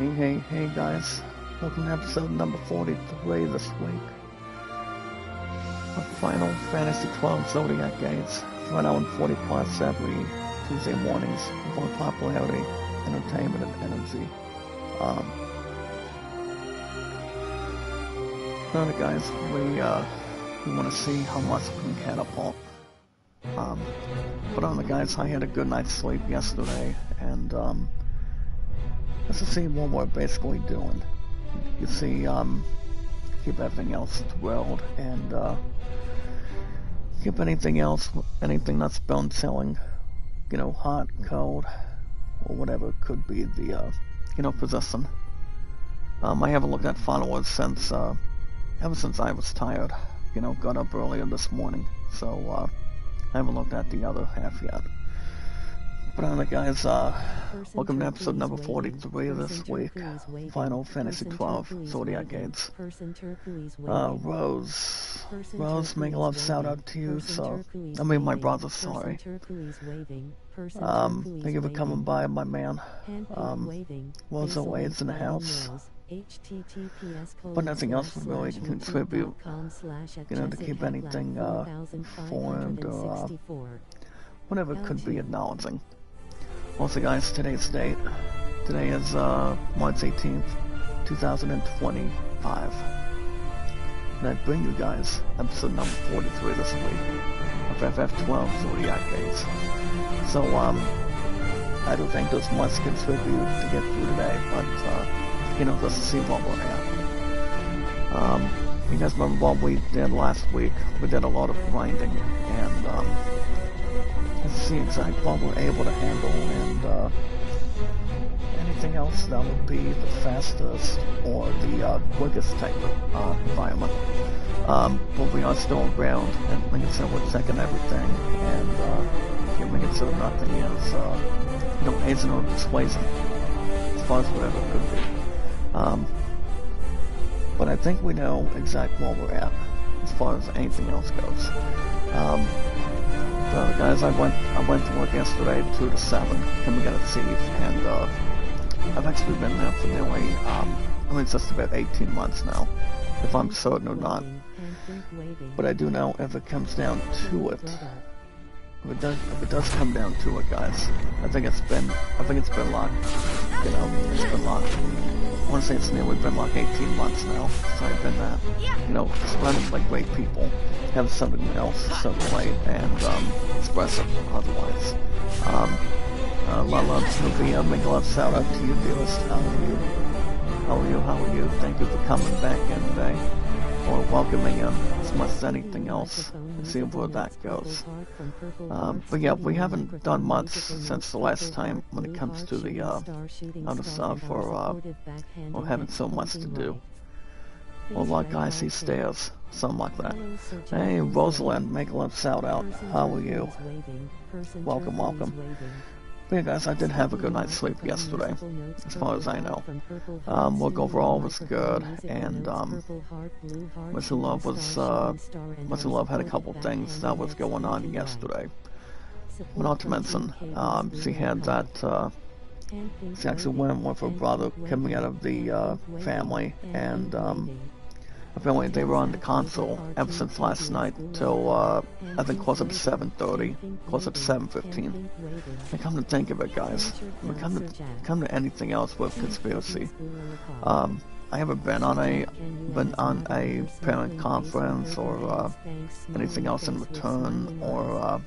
Hey guys, welcome to episode number 43 this week of Final Fantasy 12 Zodiac Gates. Right now in 40 parts every Tuesday mornings for popularity, entertainment, and energy. Alright guys, we want to see how much we can catapult. But on the guys, I had a good night's sleep yesterday, and let's just see what we're basically doing. You see, keep everything else thrilled, and keep anything that's bone selling, hot, cold, or whatever it could be the, possessing. I haven't looked at followers since, ever since I was tired, got up earlier this morning, so, I haven't looked at the other half yet. But alright guys, welcome to episode number 43 this week, Final Fantasy 12 Zodiac Gates. Rose, make a love shout out to you, my brother, sorry. Thank you for coming by, my man. Rose always in the house. But nothing else would really contribute, to keep anything informed or whatever it could be acknowledging. Also guys, today's date. Today is March 18th, 2025. And I bring you guys episode number 43 this week of FF12 Zodiac Gates. So, I don't think there's much to contribute to get through today, but, let's see what we're at. You guys remember what we did last week? We did a lot of grinding, and, let's see exactly what we're able to handle, and, anything else that would be the fastest or the quickest type of environment. But we are still around, and like I said, we're checking everything, and making sure nothing is, hazing or displacing, as far as whatever it could be. But I think we know exactly where we're at, as far as anything else goes. Guys, I went to work yesterday 2 to 7, coming out of Eve, and I've actually been there for nearly, it's just about 18 months now, if I'm certain or not. But I do know if it comes down to it, if it does come down to it, guys, I think it's been like, it's been like, I want to say it's nearly been like 18 months now since I've been there. Surrounded by great people, have something else to circulate and express it otherwise. Love Snoopy, make a love shout out to you, dearest. How are you? Thank you for coming back and or welcoming in as much as anything else, and see where that goes. But yeah, we haven't done much since the last time when it comes to the other stuff, or having so much to do. Or like I see stairs, something like that. Hey, Rosalind, make a love shout out. How are you? Welcome. But yeah, guys, I did have a good night's sleep yesterday, as far as I know. Work overall was good, and Mr. Love had a couple things that was going on yesterday. But not to mention, she had that, she actually went with her brother coming out of the family, and apparently they were on the console ever since last night till, I think close up to 7:30, close up to 7:15. And come to think of it, guys, when it come to anything else with conspiracy, I haven't been on a parent conference or anything else in return, or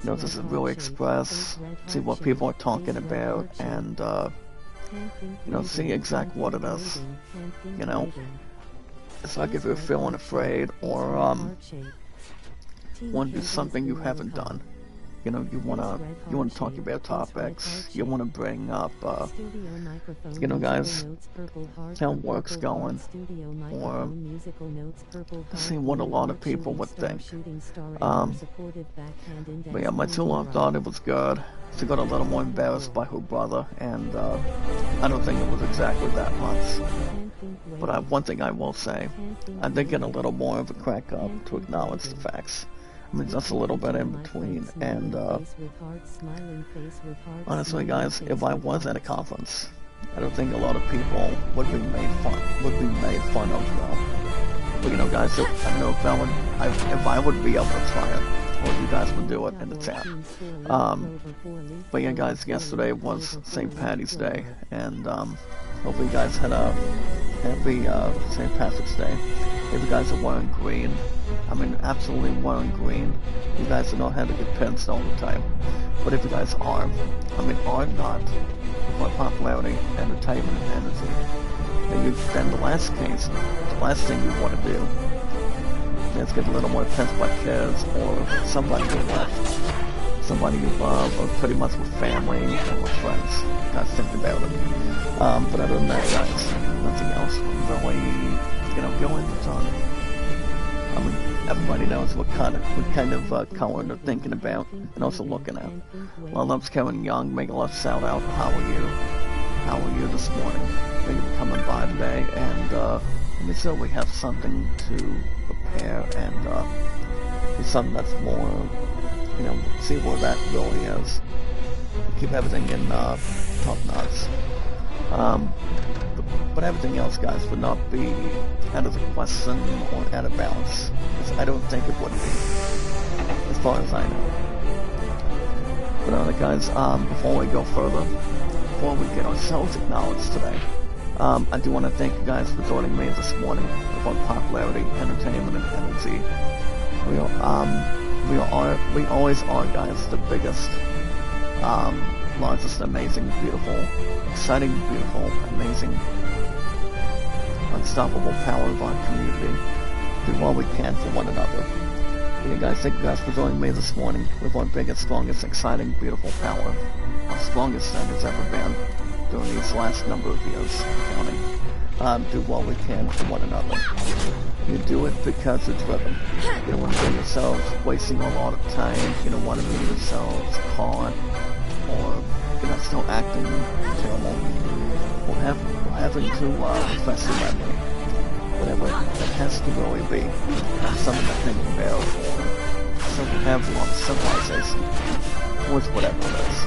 just to really express, see what people are talking about, and see exactly what it is. It's like if you're feeling afraid, or want to do something you haven't done. You wanna talk about topics. You wanna bring up, guys, how work's going, or see what a lot of people would think. But yeah, my two-love thought it was good. She got a little more embarrassed by her brother, and I don't think it was exactly that much. But one thing I will say, I did get a little more of a crack up to acknowledge the facts. Just a little bit in between, and honestly guys, if I was at a conference, I don't think a lot of people would be made fun of though. But you know, guys, I don't know if I would be able to try it, or if you guys would do it in the chat. But yeah, guys, yesterday was St. Patty's Day, and hopefully you guys had a happy St. Patrick's Day. If you guys are wearing green, I mean absolutely wearing green, you guys do not have to get pins all the time. But if you guys are, are not for popularity, entertainment, and energy, then the last thing you want to do is get a little more pins by kids or somebody you love, or pretty much with family or with friends. Guys, think about it. But other than that, guys, nothing else really, going on. Everybody knows what kind of color they're thinking about and also looking at. Well, love's Kevin Young, making a love shout out. How are you? How are you this morning? Thank you for coming by today, and so we have something to prepare and something that's more, see where that really is. Keep everything in top knots. But everything else, guys, would not be out of the question or out of balance. I don't think it would be, as far as I know. But other guys, before we go further, before we get ourselves acknowledged today, I do want to thank you guys for joining me this morning about popularity, entertainment, and energy. We always are, guys, the biggest, largest, amazing, beautiful, exciting, beautiful, amazing, unstoppable power of our community. Do all we can for one another. Yeah, guys, thank you guys for joining me this morning with our biggest, strongest, exciting, beautiful power. Our strongest that has ever been during these last number of years, counting. Do what we can for one another. You do it because it's driven. You don't want to get yourselves wasting a lot of time. You don't want to get yourselves caught, or still acting terrible, or having to confess your memory. Whatever it has to really be. Something to think about, or something to have on civilization, or whatever it is.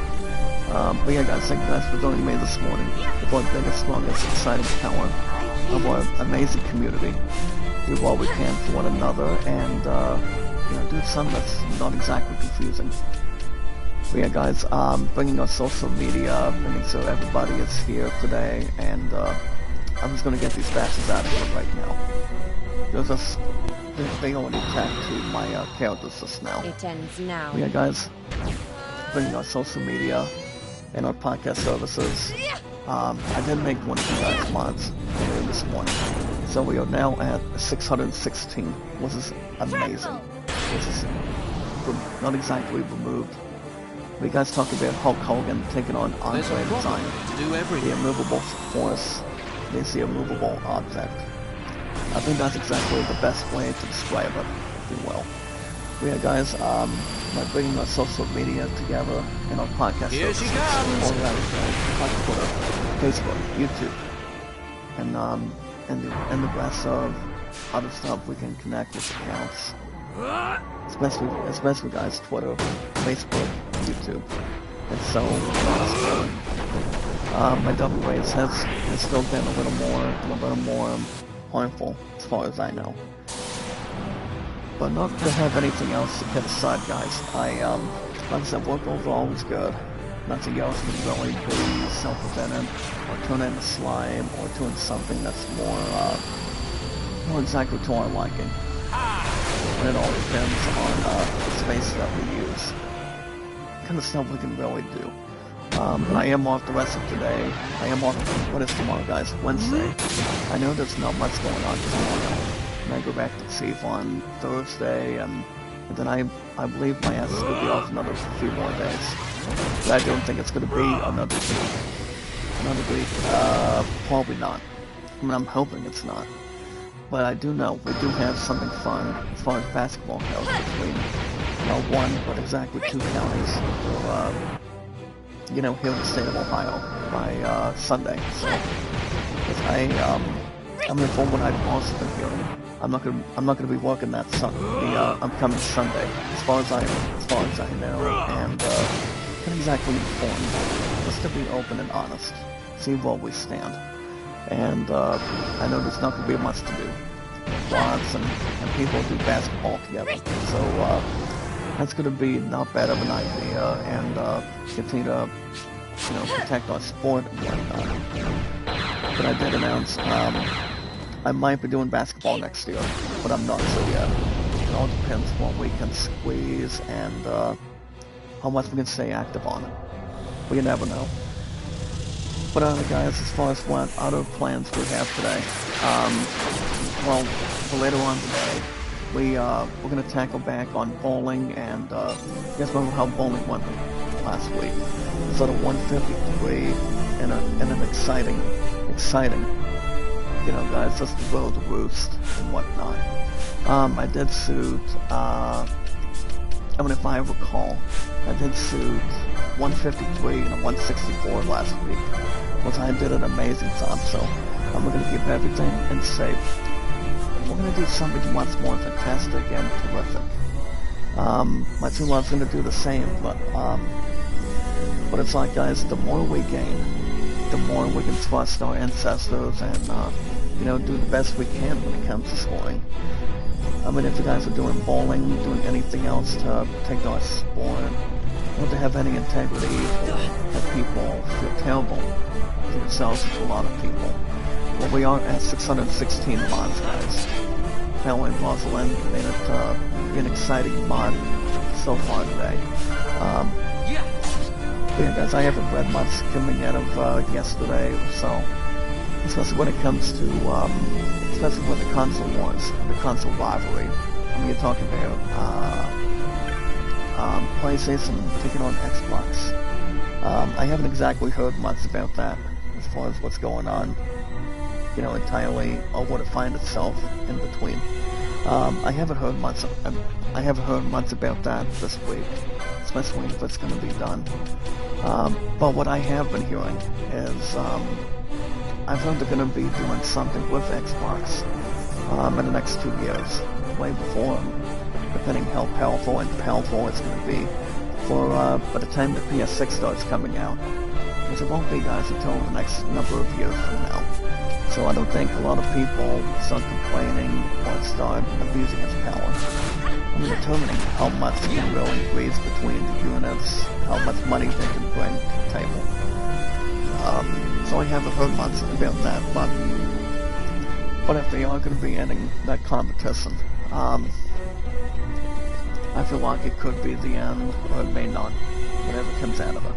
But yeah, guys, thank you guys for joining me this morning with our biggest, strongest, exciting power of our amazing community. Do what we can for one another, and do something that's not exactly confusing. But yeah, guys, bringing our social media, making sure everybody is here today, and I'm just gonna get these bastards out of here right now. They already tattooed my characters just now. It ends now. But yeah, guys, bringing our social media and our podcast services. I did make one of you guys mods earlier this morning, so we are now at 616, which is amazing. Which is not exactly removed. We guys talk about Hulk Hogan taking on Andre the Giant, the immovable force. Is the immovable object. I think that's exactly the best way to describe it, if you will. But yeah, guys, by bringing our social media together in our podcast services, like Twitter, Facebook, YouTube, and the rest of other stuff we can connect with accounts. Especially guys, Twitter, Facebook, YouTube. It's so possible. My double race has still been a little more harmful, as far as I know. But not to have anything else to put aside, guys. Like I said, work overall was good. Nothing else would really be self-evident, or turn into slime, or turn something that's more exactly to our liking. And it all depends on the space that we use. Kind of stuff we can really do. I am off the rest of today. I am off, what is tomorrow, guys? Wednesday. I know there's not much going on tomorrow. And I go back to Chief on Thursday, and then I believe my ass is going to be off another few more days. But I don't think it's going to be another week. Probably not. I'm hoping it's not. But I do know we do have something fun as far as basketball goes between one, but exactly two counties. Here in the state of Ohio by Sunday. So, from what I've also been hearing, I'm not gonna be working that the upcoming Sunday, as far as I know, and not exactly informed. Just to be open and honest. see where we stand. And I know there's not going to be much to do. Lots and people do basketball together. So that's going to be not bad of an idea, and continue to, protect our sport and whatnot. But I did announce I might be doing basketball next year, but I'm not sure yet. It all depends what we can squeeze and how much we can stay active on it. We never know. But guys, as far as what other plans we have today, well, for later on today, we're gonna tackle back on bowling, and you guys remember how bowling went last week? It's at a 153 and an exciting, guys, just to go to roost and whatnot. I did suit, if I recall, I did suit 153 and a 164 last week, which I did an amazing job, so we're going to keep everything in shape. We're going to do something much more fantastic and terrific. My team love's going to do the same, but it's like, guys, the more we gain, the more we can trust our ancestors and, do the best we can when it comes to scoring. I mean, if you guys are doing bowling, doing anything else to protect our sport, or to have any integrity, or have people feel terrible to themselves and to a lot of people. Well, we are at 616 mods, guys. Apparently Rosalind made it be an exciting mod so far today. Yeah, guys, I haven't read much coming out of yesterday or so, especially when it comes to, especially with the console wars, the console rivalry. I mean, you're talking about PlayStation taking on Xbox. I haven't exactly heard much about that as far as what's going on, entirely, or what it finds itself in between. I haven't heard much about that this week, especially if it's going to be done. But what I have been hearing is, I've heard they're going to be doing something with Xbox in the next 2 years, way before, depending how powerful it's going to be for by the time the PS6 starts coming out, which it won't be, guys, until the next number of years from now. So I don't think a lot of people start complaining or start abusing its power. I mean, determining how much it can really increase between the units, how much money they can bring to the table. So I haven't heard much about that, but if they are going to be ending that competition, I feel like it could be the end, or it may not, whatever comes out of it.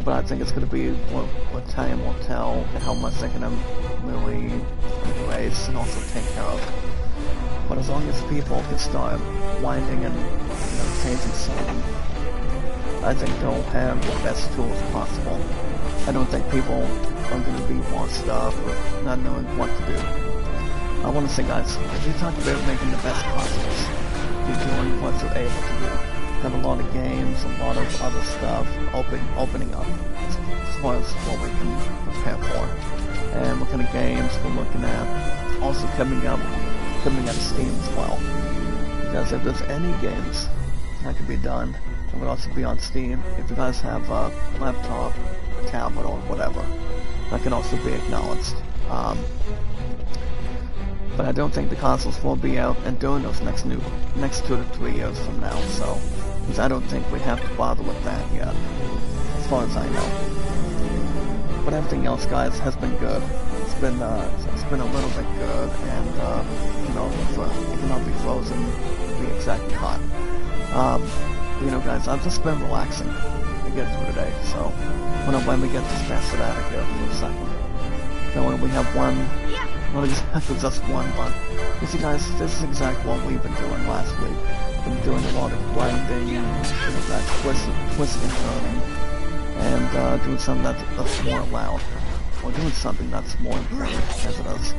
But I think it's going to be what time will tell, and how much they can really embrace and also take care of. But as long as people can start winding and changing something, I think they'll have the best tools possible. I don't think people are going to be washed up or not knowing what to do. I want to say, guys, if you talk about making the best consoles, you're doing what you're able to do. Have a lot of games, a lot of other stuff opening up as far as what we can prepare for, and what kind of games we're looking at. Also coming out of Steam as well, because if there's any games that could be done, it would also be on Steam. If you guys have a laptop, tablet, or whatever, that can also be acknowledged. But I don't think the consoles will be out and doing those next 2 to 3 years from now, so because I don't think we have to bother with that yet, as far as I know. But everything else, guys, has been good. It's been a little bit good, and it cannot be frozen, be exactly hot. Guys, I've just been relaxing to get through today, so when we get this bastard out of here for a second. So when we have one, not exactly just one, but you see, guys, this is exactly what we've been doing last week. We've been doing a lot of grinding, that twisting and turning, and doing something that's more loud, or doing something that's more important as it is.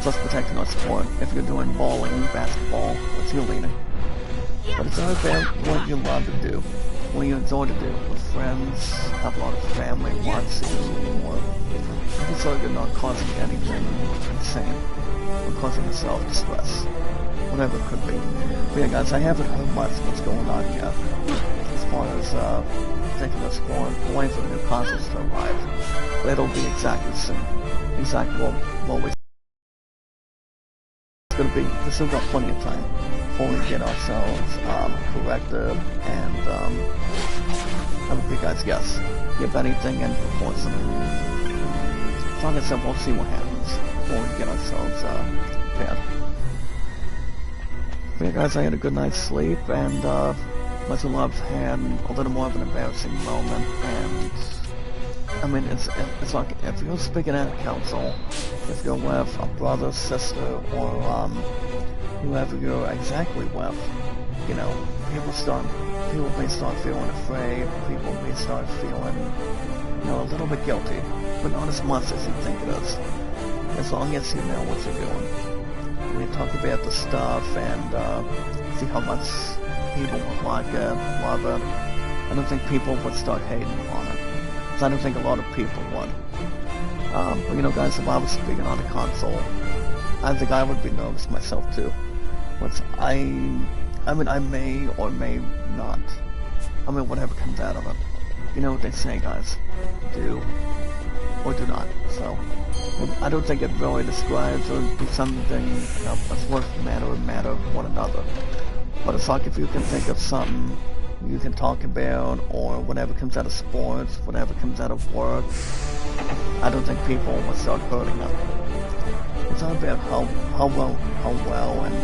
Just protecting our sport. If you're doing bowling, basketball, or cheerleading. But it's not about what you love to do, what you enjoy to do with friends, have a lot of family watching, or it's so you're not causing anything insane, or causing yourself distress, whatever it could be. But yeah, guys, I haven't heard much of what's going on yet, as far as ridiculous for waiting for the new consoles to arrive. But it'll be exactly soon. Exactly what we. It's gonna be. There's still got plenty of time before we get ourselves corrected and have a big guys guess. Give anything and report something. So like I said, we'll see what happens before we get ourselves prepared. But yeah, guys, I had a good night's sleep, and my two loves had a little more of an embarrassing moment, and I mean, it's like if you're speaking at a council, if you're with a brother, sister, or whoever you're exactly with, you know, people may start feeling afraid, people may start feeling, you know, a little bit guilty, but not as much as you think it is, as long as you know what you're doing. We talk about the stuff and see how much people would like it, love it. I don't think people would start hating on it. So I don't think a lot of people would. But you know, guys, if I was speaking on a console, I think I would be nervous myself too. But I mean, I may or may not. I mean, whatever comes out of it. You know what they say, guys. Do or do not. So I don't think it really describes or be something, you know, that's worth matter of one another. But it's like if you can think of something you can talk about, or whatever comes out of sports, whatever comes out of work, I don't think people will start hurting them. It's not about how well and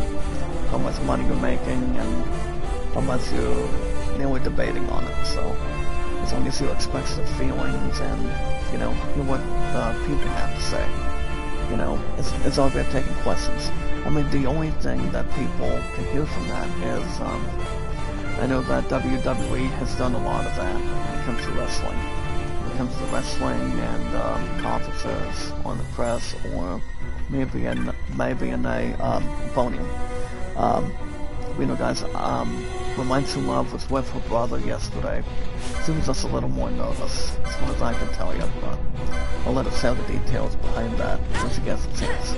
how much money you're making and how much you're debating on it. So as long as you express the feelings and you know what people have to say, you know, it's all about taking questions. I mean, the only thing that people can hear from that is I know that WWE has done a lot of that when it comes to wrestling. When it comes to wrestling and conferences on the press, or maybe in a podium. You know, guys, when my true love was with her brother yesterday, she was just a little more nervous, as far as I can tell you, but I'll let her say the details behind that when she gets a chance.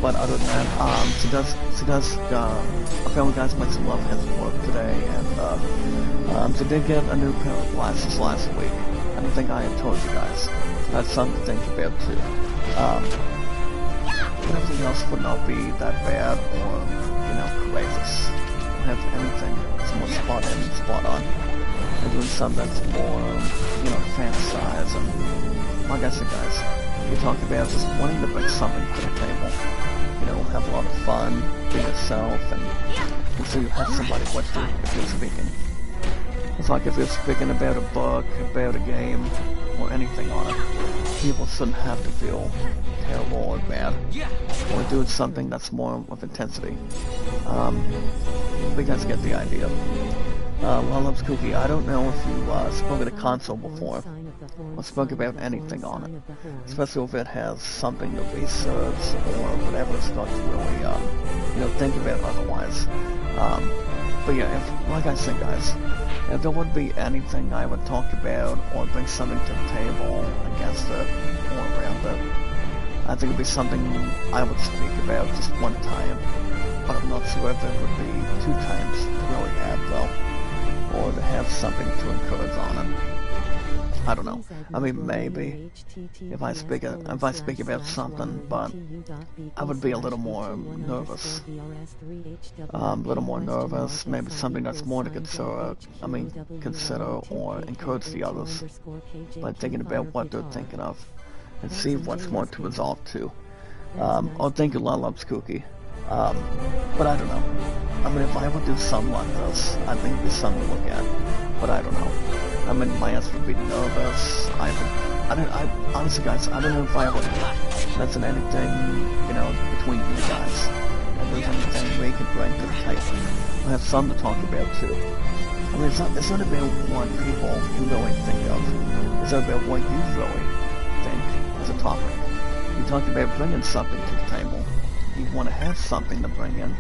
But other than that, apparently, guys, my true love has work today, and she did get a new pair of glasses last week. I don't think I had told you guys. That's something to think about too. But everything else would not be that bad or, you know, courageous. Have anything that's more spot on, and doing something that's more, you know, fantasize, and like I said, guys, you talk about just wanting to bring something to the table, you know, have a lot of fun, be yourself, and so you have somebody with you if you're speaking. It's like if you're speaking about a book, about a game, or anything on it, people shouldn't have to feel terrible or bad, or doing something that's more with intensity. You guys get the idea. Love's Cookie, I don't know if you spoke at a console before, or spoke about anything on it, especially if it has something to research, or whatever it's got to really, you know, think about otherwise. But yeah, like I said, guys, if there would be anything I would talk about, or bring something to the table against it, or around it, I think it'd be something I would speak about just one time, but I'm not sure if it would be 2 times to really add though, or to have something to encourage on it. I don't know. I mean, maybe if I speak about something, but I would be a little more nervous. Maybe something that's more to consider or encourage the others by thinking about what they're thinking of, and see what's more to resolve to. Or think a lot loves Cookie. But I don't know. I mean, if I would do something like this, I think it'd be something to look at. But I don't know. I mean, my answer would be nervous. Honestly, guys, I don't know if I would mention anything, you know, between you guys. If there's anything we could bring to the table. We have something to talk about too. I mean, it's not about what people can really think of. It's about what you really think as a topic. You talk about bringing something to the table. You want to have something to bring in,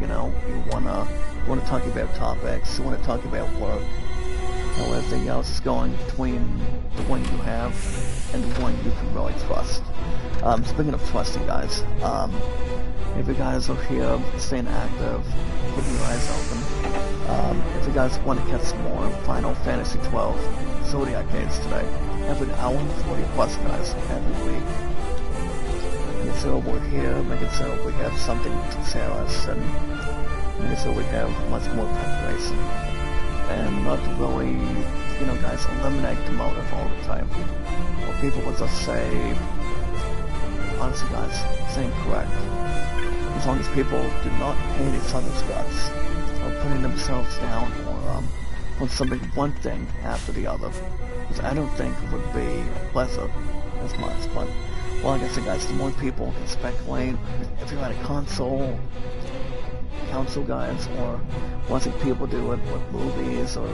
you know. You want to talk about topics. You want to talk about work. And everything else is going between the one you have and the one you can really trust. Speaking of trusting, guys, if you guys are here staying active, keeping your eyes open, If you guys want to catch some more Final Fantasy 12 Zodiac games today, every hour and 40 plus guys every week. Make sure we're here, making sure we have something to tell us, and making sure we have much more preparation. And not to really, you know guys, eliminate the motive all the time. Or people will just say, honestly guys, it's incorrect. As long as people do not hate each other's guts, or putting themselves down, or put something one thing after the other, which I don't think would be pleasant as much. But well, like I said guys, the more people can speculate, if you're at a console guys, or watching people do it with movies or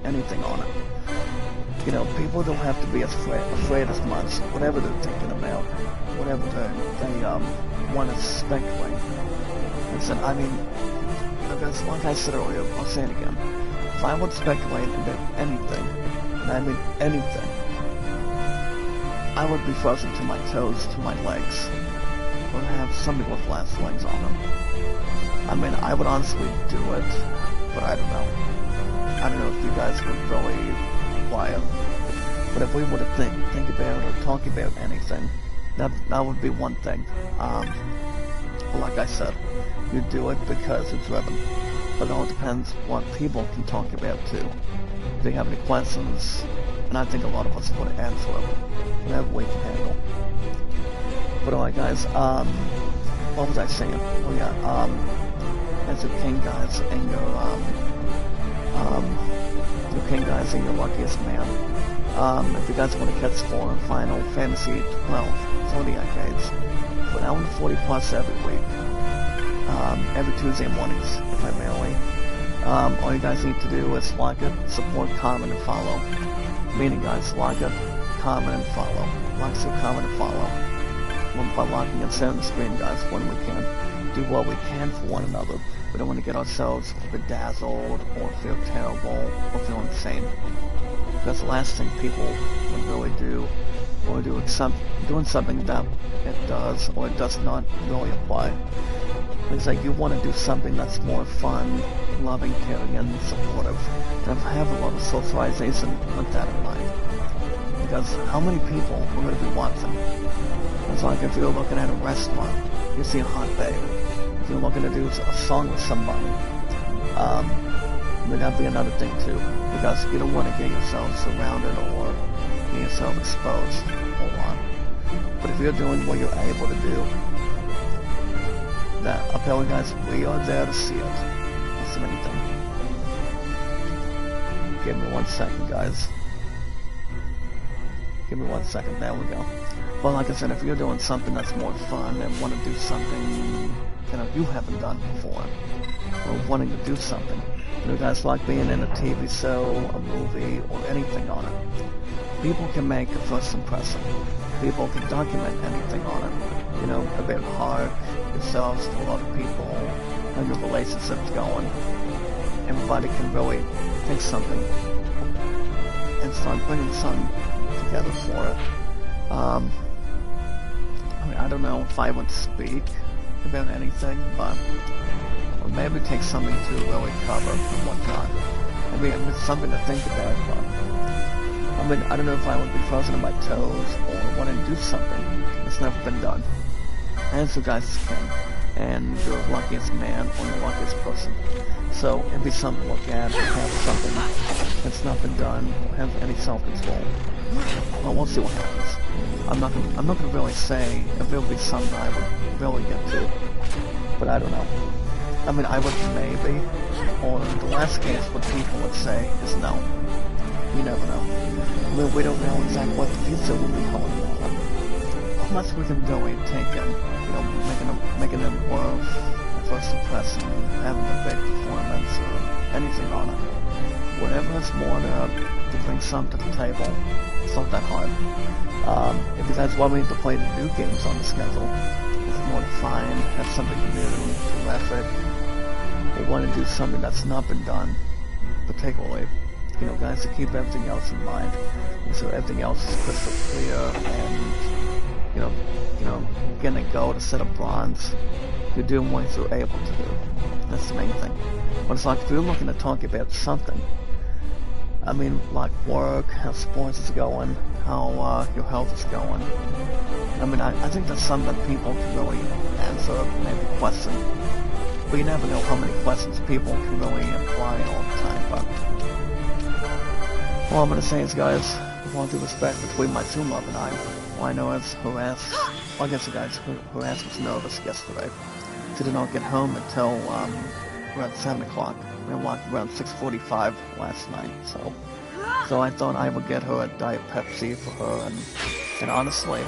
anything on it, you know, people don't have to be afraid as much, whatever they're thinking about, whatever they want to speculate. Listen, I mean, you know guys, like I said earlier, I'll say it again, if I would speculate about anything, and I mean anything, I would be frozen to my toes, to my legs, or have something with last legs on them. I mean, I would honestly do it, but I don't know. I don't know if you guys would really apply it. But if we were to think about or talk about anything, that would be one thing. But like I said, you do it because it's driven. But it all depends what people can talk about too. If they have any questions, and I think a lot of us would answer them, whatever we can handle. But alright guys, what was I saying? Oh yeah, as your king guys and your king guys and your luckiest man. If you guys want to catch more Final Fantasy 12 Zodiac games, for an hour and 40 plus every week, every Tuesday mornings, primarily. All you guys need to do is like it, support, comment, and follow. Meaning guys, like it, comment, and follow. Like, so comment, and follow. By liking and sharing the screen guys when we can. Do what we can for one another. We don't want to get ourselves bedazzled or feel terrible or feel insane. Because the last thing people would really do, or doing something that it does or it does not really apply. It's like you want to do something that's more fun, loving, caring, and supportive. And have a lot of socialization with that in mind. Because how many people are going to be watching? It's like if you're looking at a restaurant, you see a hot babe. If you're looking to do a song with somebody, that'd be another thing too. Because you don't want to get yourself surrounded or get yourself exposed or what. But if you're doing what you're able to do, that I tell you guys, we are there to see it. That's the main thing. Give me 1 second, guys. Give me 1 second. There we go. Well, like I said, if you're doing something that's more fun and want to do something you haven't done before, or wanting to do something, you guys like being in a TV show, a movie, or anything on it, people can make a first impression. People can document anything on it, about heart, yourselves to a lot of people, how your relationship's going. Everybody can really take something and start bringing something together for it. I don't know if I would speak about anything, but or maybe take something to really cover and whatnot. I mean, it's something to think about, but I don't know if I would be frozen on my toes or want to do something that's never been done. And so guys, it's king, and you're the luckiest man or the luckiest person. So it'd be something to look at, have something that's not been done, or have any self-control. Well, we'll see what happens. I'm not gonna really say if it'll be something I would really get to, but I don't know. I mean, I would maybe, or the last case what people would say is no. You never know. I mean, we don't know exactly what the future will be holding on. How much we can really take in, making it worth the first impression, having a big performance, or anything on it. Whatever is more to bring something to the table, it's not that hard. If you guys want me to play the new games on the schedule, it's more to find, have something new, to effort, or want to do something that's not been done, particularly, guys, to keep everything else in mind, so everything else is crystal clear, and, getting a gold instead of bronze, you're doing what you're able to do. That's the main thing. But it's like if you're looking to talk about something, I mean, like work, how sports is going, how your health is going. I mean, I think that's something that people can really answer, maybe question. But you never know how many questions people can really imply all the time. But all I'm going to say is, guys, with all due respect between my Zoom love and I know as Harass, well, I guess the guys Harass was nervous yesterday. She did not get home until around 7 o'clock. We walked around 6:45 last night, so I thought I would get her a Diet Pepsi for her, and honestly,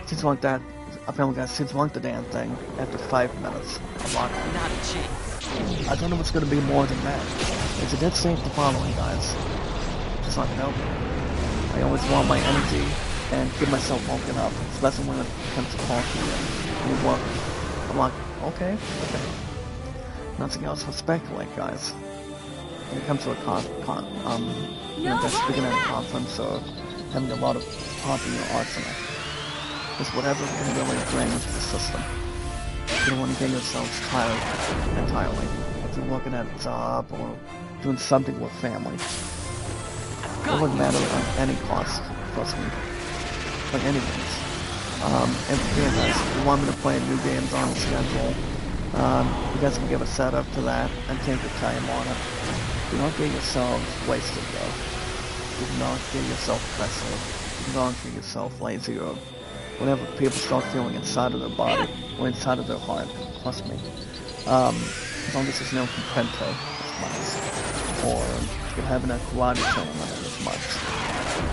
she's like that. Apparently, guys, she's like the damn thing after 5 minutes. Not a chance. I don't know if it's going to be more than that. It's a dead safe the following, guys. Just like, nope. I always want my energy and get myself woken up, especially when it comes to talking and work. I'm like, okay. Nothing else to speculate, guys. When it comes to a speaking at a conference or having a lot of talking in your arsenal, it's whatever can really drain into the system. You don't want to get yourselves tired entirely. If you're working at a job or doing something with family, it wouldn't matter at any cost, trust me, by any means. And yeah, guys, if you want me to play new games on the schedule, you guys can give a setup to that and take your time on it. Do not get yourselves wasted, though. Do not get yourself pressured. Do not get yourself lazy or whatever people start feeling inside of their body or inside of their heart. Trust me. As long as there's no compente as much, or you're having a karate tournament as much.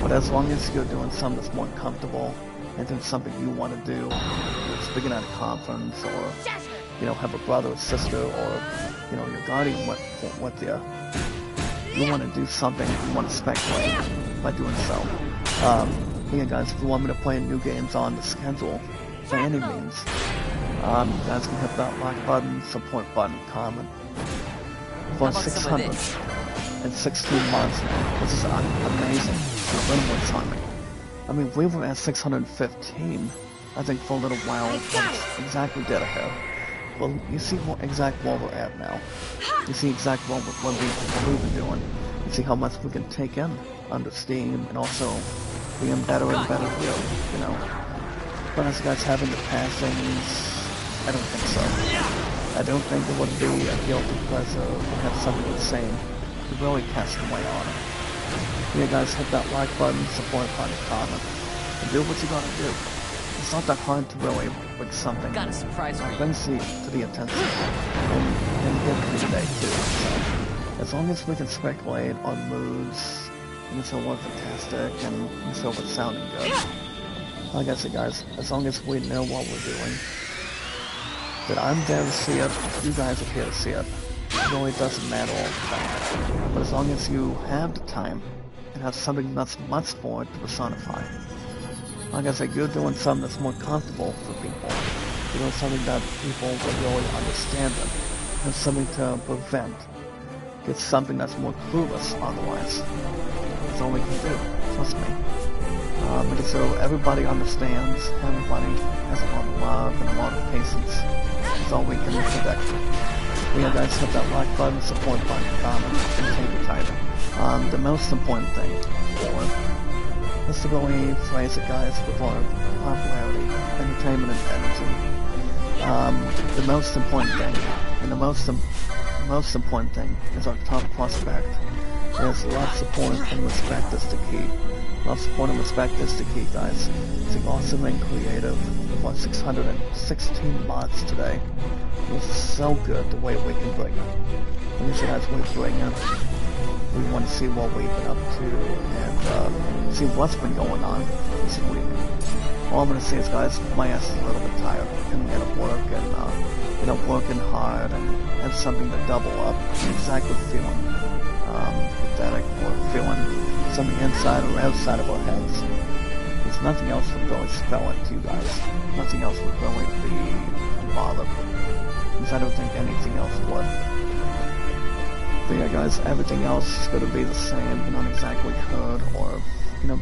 But as long as you're doing something that's more comfortable and doing something you want to do, speaking at a conference or have a brother or sister or, your guardian with you. You want to do something, you want to speculate by doing so. Yeah, guys, if you want me to play new games on the schedule, by any means, you guys can hit that like button, support button, comment. For 616 months now, which is amazing, incredible timing. I mean, we were at 615, I think, for a little while, exactly dead ahead. Well, you see exactly where we're at now. You see exactly what we've been doing. You see how much we can take in under Steam, and also being better and better here, But as guys having the passings, I don't think so. I don't think it would be a guilty pleasure to have something insane to really cast away on it. Yeah, guys, hit that like button, support button, comment, and do what you gotta do. It's not that hard to really bring something got a surprise for you. Brings you to the attention and get through the day too. So as long as we can speculate on moods, and so we're fantastic, and so we're sounding good. Like I said, guys, as long as we know what we're doing, that I'm there to see it, you guys are here to see it. It really doesn't matter all the time. But as long as you have the time and have something that's much for it to personify. Like I said, you're doing something that's more comfortable for people. You're doing something that people will really understand it. There's something to prevent. Get something that's more clueless otherwise. That's all we can do. Trust me. Because so everybody understands, everybody has a lot of love and a lot of patience. That's all we can predict. Yeah, guys, hit that like button, support button, comment, and take your title. The most important thing, let's to really phrase it, guys, with our popularity, entertainment, and energy. The most important thing, and the most important thing is our top prospect. There's love, support, and respect is the key. Love, support, and respect is the key, guys. It's awesome and creative. What, 616 mods today. It was so good the way we can bring it. And you see, as we bring it, we want to see what we've been up to and see what's been going on this week. All I'm going to say is, guys, my ass is a little bit tired. And get at work and, working hard and have something to double up. Exactly feeling pathetic or feeling something inside or outside of our heads. There's nothing else would really spell it to you guys. Nothing else would really be bothered. Because I don't think anything else would. But yeah, guys, everything else is going to be the same. You're not exactly heard or,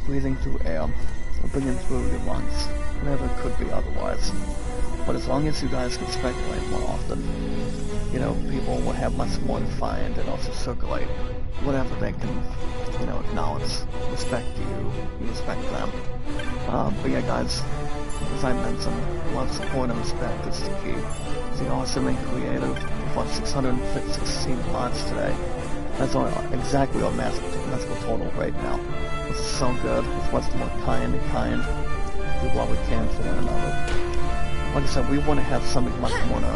breathing through air or breathing through your lungs. Whatever it could be otherwise. But as long as you guys can speculate more often, you know, people will have much more to find and also circulate whatever they can, you know, acknowledge. Respect you, you respect them. But yeah, guys, as I mentioned, love, support, and respect is the key. The awesome and creative. We've won 616 points today. That's exactly our magical total right now. This is so good. It's much more kind and kind. Do what we can for one another. Like I said, we want to have something much more to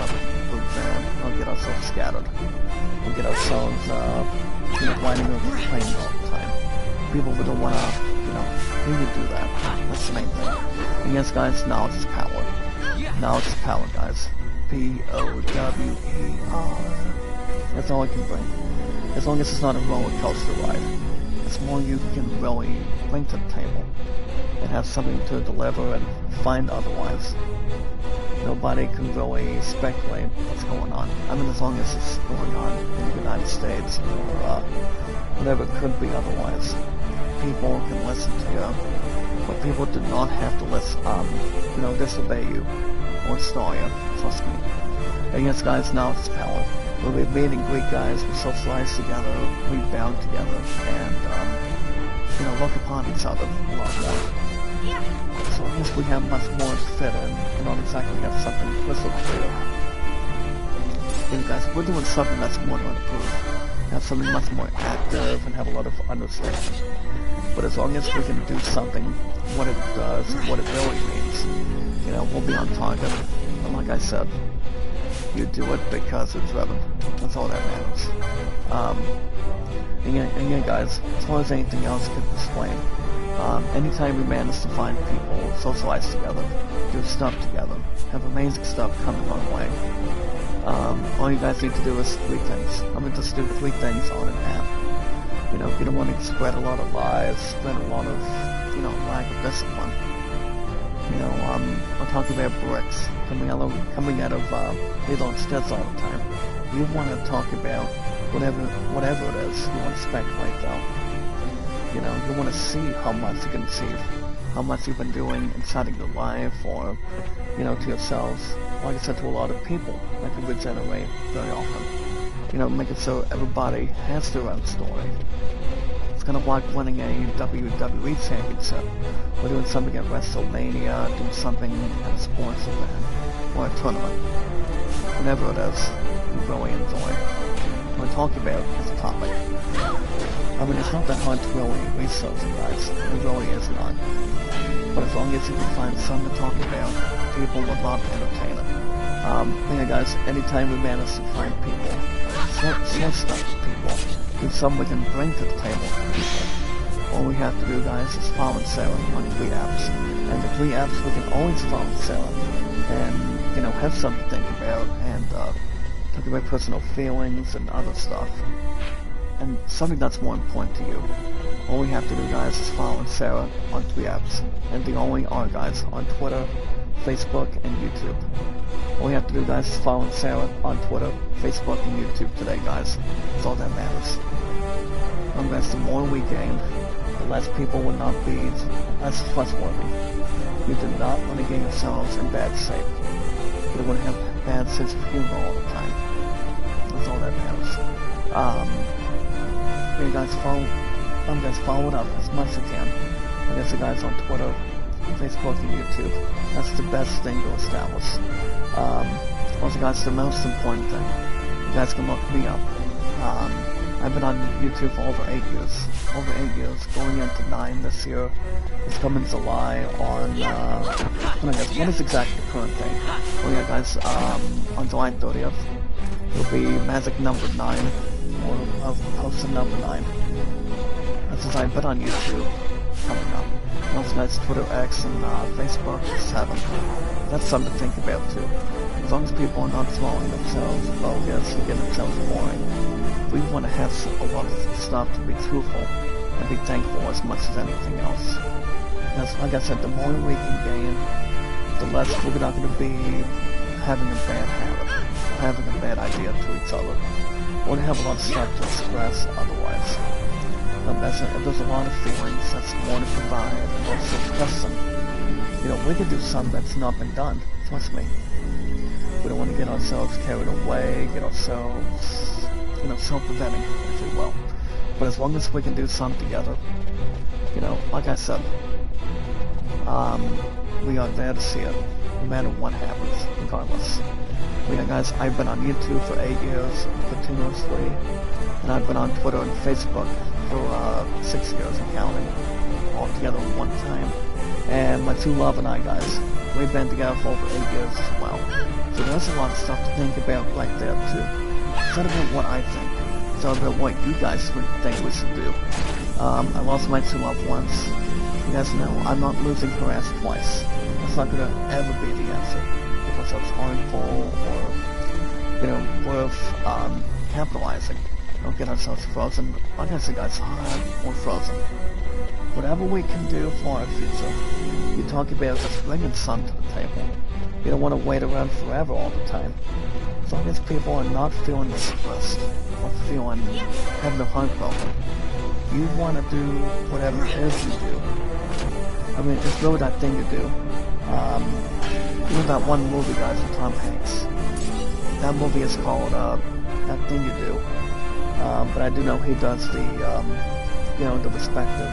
than get ourselves scattered. We'll get ourselves, you know, winding over the plane all the time. People who don't want to, you know, we would do that. That's the main thing. And yes, guys, knowledge is power. Knowledge is power, guys. P-O-W-E-R. That's all I can bring. As long as it's not a roller coaster ride. It's more you can really bring to the table and have something to deliver and find otherwise. Nobody can really speculate what's going on. I mean, as long as it's going on in the United States or whatever it could be otherwise. People can listen to you, but people do not have to listen, you know, disobey you or install you. Trust me. And yes, guys, now it's power. We'll be meeting Greek guys, we socialize together, we bound together, and, you know, look upon each other a lot more. So I guess we have much more to fit in. We don't exactly have something crystal clear. And guys, we're doing something that's more to improve. Have something much more active and have a lot of understanding. But as long as we can do something, what it does, what it really means, you know, we'll be on target. And like I said, you do it because it's driven. That's all that matters. And yeah, guys, as far as anything else can explain, anytime we manage to find people, socialize together, do stuff together, have amazing stuff coming our way, all you guys need to do is 3 things. I'm going to just do 3 things on an app. You know, you don't want to spread a lot of lies, spread a lot of, you know, lack of discipline. You know, I'll talk about bricks coming out of Lilo and Stitch all the time. You want to talk about whatever it is. You want to speculate though. You know, you want to see how much you can achieve, how much you've been doing inside of your life, or, you know, to yourselves. Like I said, to a lot of people, that can regenerate very often. You know, make it so everybody has their own story. It's kind of like winning a WWE championship, or doing something at WrestleMania, doing something at a sports event, or a tournament. Whatever it is, you really enjoy. What I'm talking about is a topic. I mean, it's not that hard to really research it, guys. It really is not. But as long as you can find something to talk about, people will love to entertain it. Yeah, guys, anytime we manage to find people, share stuff with people, do something we can bring to the table to people. All we have to do, guys, is follow Sarah on 3 apps. And the 3 apps we can always follow Sarah and, you know, have something to think about and talk about personal feelings and other stuff. And something that's more important to you. All we have to do, guys, is follow Sarah on 3 apps. And the only are, guys, on Twitter, Facebook, and YouTube. All we have to do, guys, is follow Sarah on Twitter, Facebook, and YouTube today, guys. That's all that matters. And guys, the more we gain, the less people will not be less trustworthy. You do not want to get yourselves in bad shape. You don't want to have a bad sense of humor all the time. That's all that matters. You guys follow it up as much as you can. I guess the guys on Twitter, Facebook, and YouTube. That's the best thing to establish. Also, guys, the most important thing, you guys can look me up. I've been on YouTube for over 8 years. Over 8 years, going into 9 this year. It's coming July on, what is exactly the current date? Oh yeah, guys, on July 30th, it'll be magic number 9, or posted number 9. That's since I've been on YouTube, coming up. Also, guys, Twitter, X, and Facebook, 7. That's something to think about, too. As long as people are not swallowing themselves bogus and getting themselves boring, we want to have a lot of stuff to be truthful and be thankful as much as anything else. Because, like I said, the more we can gain, the less we're not going to be having a bad habit, having a bad idea to each other. We're going to have a lot of stuff to express otherwise. If there's a lot of feelings, that's more to provide and also express them. You You know, we can do something that's not been done. Trust me. We don't want to get ourselves carried away, get ourselves, you know, self-preventing, if you will. But as long as we can do something together, you know, like I said, we are there to see it, no matter what happens, regardless. You know, guys, I've been on YouTube for 8 years, continuously, and I've been on Twitter and Facebook for 6 years and counting, all together at one time. And my two love and I, guys, we've been together for over 8 years as well. So there's a lot of stuff to think about right there, too. It's not about what I think. It's not about what you guys think we should do. I lost my two loved ones. You guys know I'm not losing her ass twice. That's not going to ever be the answer. Because that's harmful or, you know, worth capitalizing. Don't get ourselves frozen. Like I said, guys, or frozen. Whatever we can do for our future, you talk about just bringing some to the table. You don't want to wait around forever all the time. As long as people are not feeling distressed or feeling having their heart broken, you want to do whatever it is you do. I mean, it's really that thing to do. You know that one movie, guys, with Tom Hanks. That movie is called That Thing You Do. But I do know he does the, you know, the respective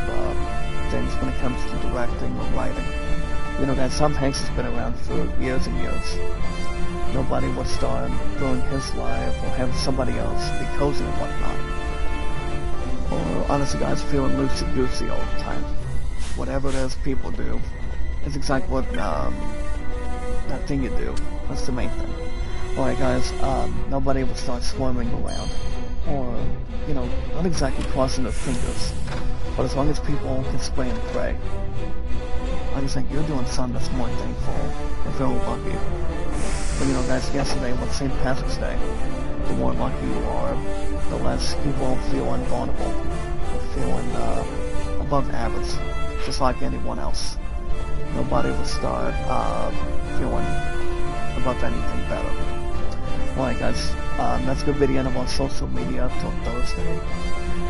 things when it comes to directing or writing. You know, guys, Tom Hanks has been around for years and years. Nobody would start doing his life or have somebody else be cozy and whatnot. Or, honestly, guys, feeling loosey-goosey all the time. Whatever it is people do, it's exactly what that thing you do. That's the main thing. Alright, guys, nobody would start swarming around. Or, you know, not exactly crossing their fingers. But as long as people can spray and pray. I just think you're doing something that's more thankful and very lucky. But you know, guys, yesterday was St. Patrick's Day. The more lucky you are, the less you will feel invulnerable, or feeling above average, just like anyone else. Nobody will start feeling above anything better. Alright, guys, that's going to be the end of our social media till Thursday.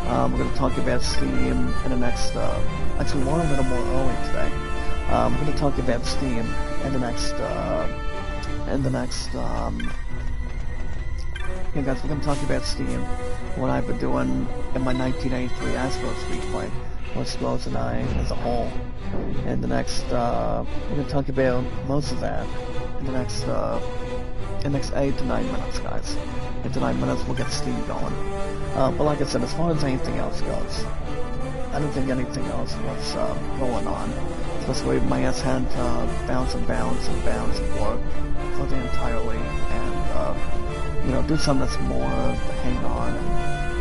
We're going to talk about Steam in the next, actually we're a little more early today. We're going to talk about Steam in the next, yeah, guys, we're going to talk about Steam, what I've been doing in my 1983 Astros replay, with Rose and I as a whole. And the next, we're going to talk about most of that in the next 8 to 9 minutes, guys. 8 to 9 minutes, we'll get Steam going. But like I said, as far as anything else goes, I don't think anything else was going on. Especially my ass had to bounce and work for the entirely, and you know, do something that's more to hang on, and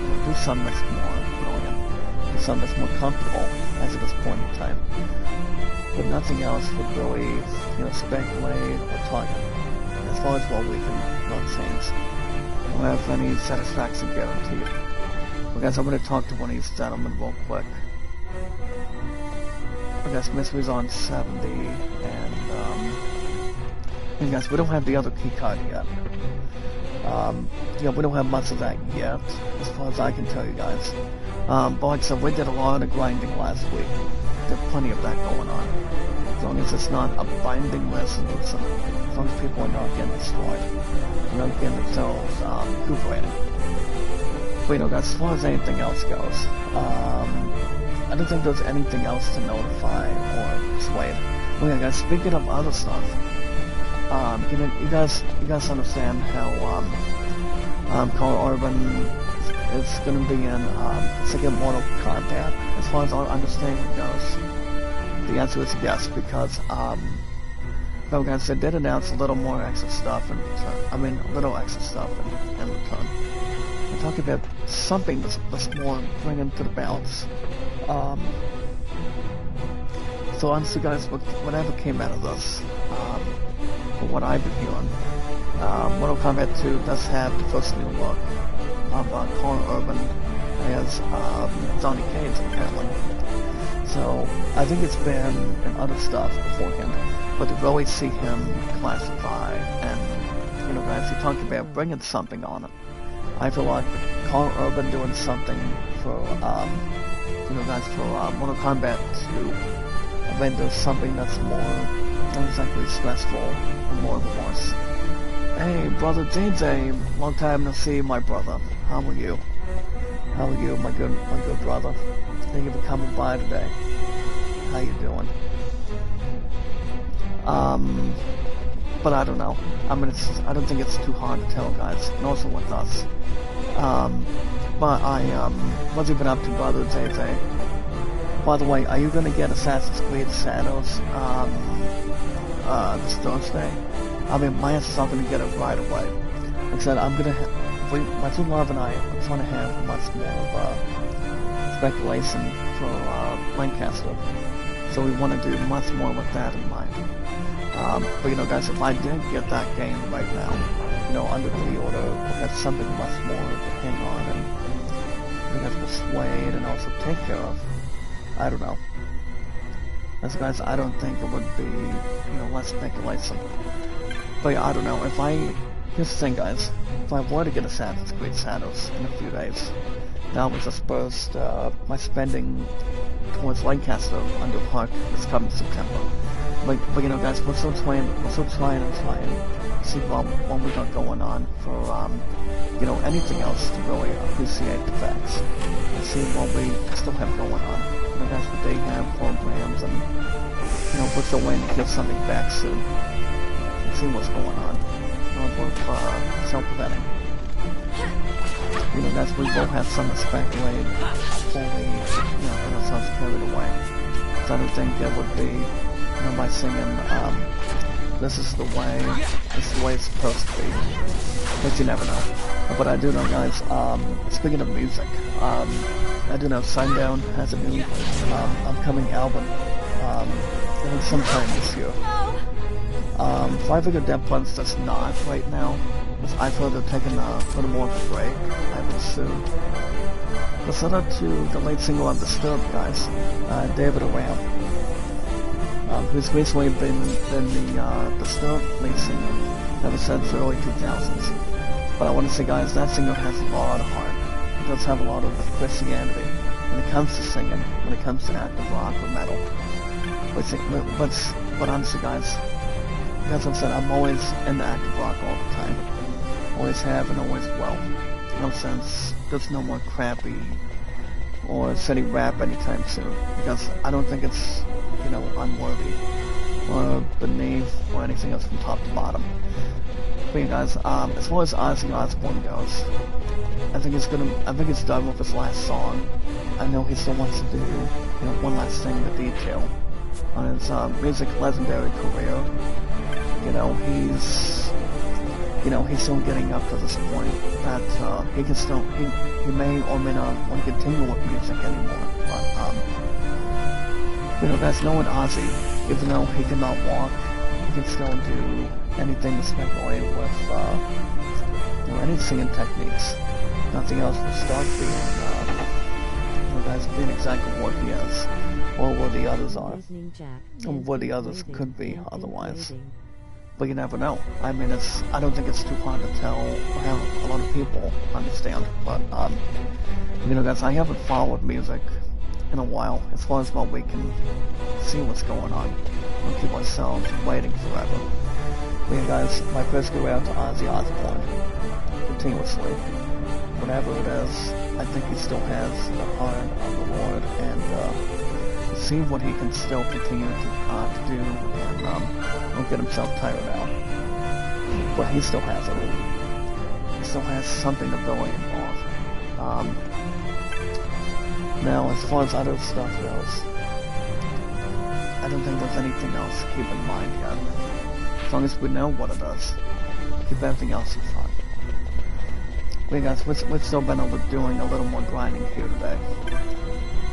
you know, do something that's more brilliant, do something that's more comfortable as at this point in time. But nothing else would really, you know, speculate or target. As far as what we can run things, I don't have any satisfaction guaranteed. But guys, I'm going to talk to one of these gentlemen real quick. I guess Mystery's on 70, and guys, we don't have the other key card yet. Yeah, we don't have much of that yet, as far as I can tell you guys. But like I said, we did a lot of grinding last week. There's plenty of that going on. As long as it's not a binding resolution, as long as people are not getting destroyed, they're not getting themselves recuperating. But you know, guys, as far as anything else goes, I don't think there's anything else to notify or persuade. Well, yeah, guys, speaking of other stuff, you guys understand how Carl Urban is going to be in second Mortal Kombat? As far as our understanding goes, the answer is yes, because well, guys, they did announce a little more extra stuff in return. I mean, a little extra stuff in return. We're talking about something that's more bringing to the balance. So honestly, guys, whatever came out of this, from what I've been hearing, Mortal Kombat 2 does have the first new look of Carl Urban as Johnny Cage, apparently. So I think it's been in other stuff beforehand, but to really see him classify and, you know, guys, he talked about bringing something on it. I feel like Carl Urban doing something for, you know, guys, for Mortal Kombat 2. I mean, there's something that's more not exactly stressful, or more remorse. Hey, brother JJ, long time no see, my brother. How are you? How are you, my good brother? Thank you for coming by today. How you doing? But I don't know. I mean, I don't think it's too hard to tell, guys, and also with us. But what's you been up to, brother JJ? By the way, are you gonna get Assassin's Creed Shadows, this Thursday? I mean, my ass is not gonna get it right away. Like I said, I'm gonna my two love and I are trying to have much more of speculation for Lancaster. So we want to do much more with that in mind. But you know, guys, if I did get that game right now, you know, under pre-order, we'll have something much more to hang on and we have to persuade and also take care of. I don't know. As guys, I don't think it would be, you know, less speculation. But yeah, I don't know. Here's the thing, guys. If I were to get Assassin's Creed Shadows in a few days, that would just burst my spending towards Lancaster under Park this coming September. But you know, guys, we're still trying to see what we got going on for you know, anything else to really appreciate the facts and see what we still have going on. You know, guys, they have programs and you know, we're still waiting to get something back soon and see what's going on. With self-preventing. You know, guys, we both have some to speculate before we, you know, get ourselves carried away. So I don't think it would be, you know, by singing, this is the way it's supposed to be. But you never know. But I do know, guys, speaking of music, I do know Sundown has a new, upcoming album, I think sometime this year. 5 Finger Death Punch does not right now. I've heard they're taking a little more of a break, I would assume. But shout out to the lead single of Disturbed, guys, David Aram, who's recently been the Disturbed lead singer ever since the early 2000s. But I want to say, guys, that singer has a lot of heart. He does have a lot of Christianity when it comes to singing, when it comes to active rock or metal. But honestly, guys, as I've said, I'm always into active rock all the time. Always have and always will. No sense, there's no more crappy or city rap anytime soon. Because I don't think it's, you know, unworthy or beneath or anything else from top to bottom. But you guys, as far as Ozzy Osbourne goes, I think he's done with his last song. I know he still wants to do, you know, one last thing in detail on his music legendary career. You know, he's still getting up to this point that he may or may not want to continue with music anymore. But you know, guys, knowing Ozzy, even though he cannot walk, he can still do anything to speculate with you know, any singing techniques. Nothing else will start being you know, guys, being exactly what he is, or what the others are, or what the others could be otherwise. But you never know. I mean, I don't think it's too hard to tell or have a lot of people understand. But, you know, guys, I haven't followed music in a while, as far as what we can see what's going on. We'll keep ourselves waiting forever. But you guys, my prayers go out to Ozzy Osbourne, continuously. Whatever it is, I think he still has the heart of the Lord, and, see what he can still continue to do, and don't get himself tired out. But he still has it. He still has something to really involve. Now, as far as other stuff goes, I don't think there's anything else to keep in mind yet. As long as we know what it is, keep everything else in front. But guys, we've still been doing a little more grinding here today.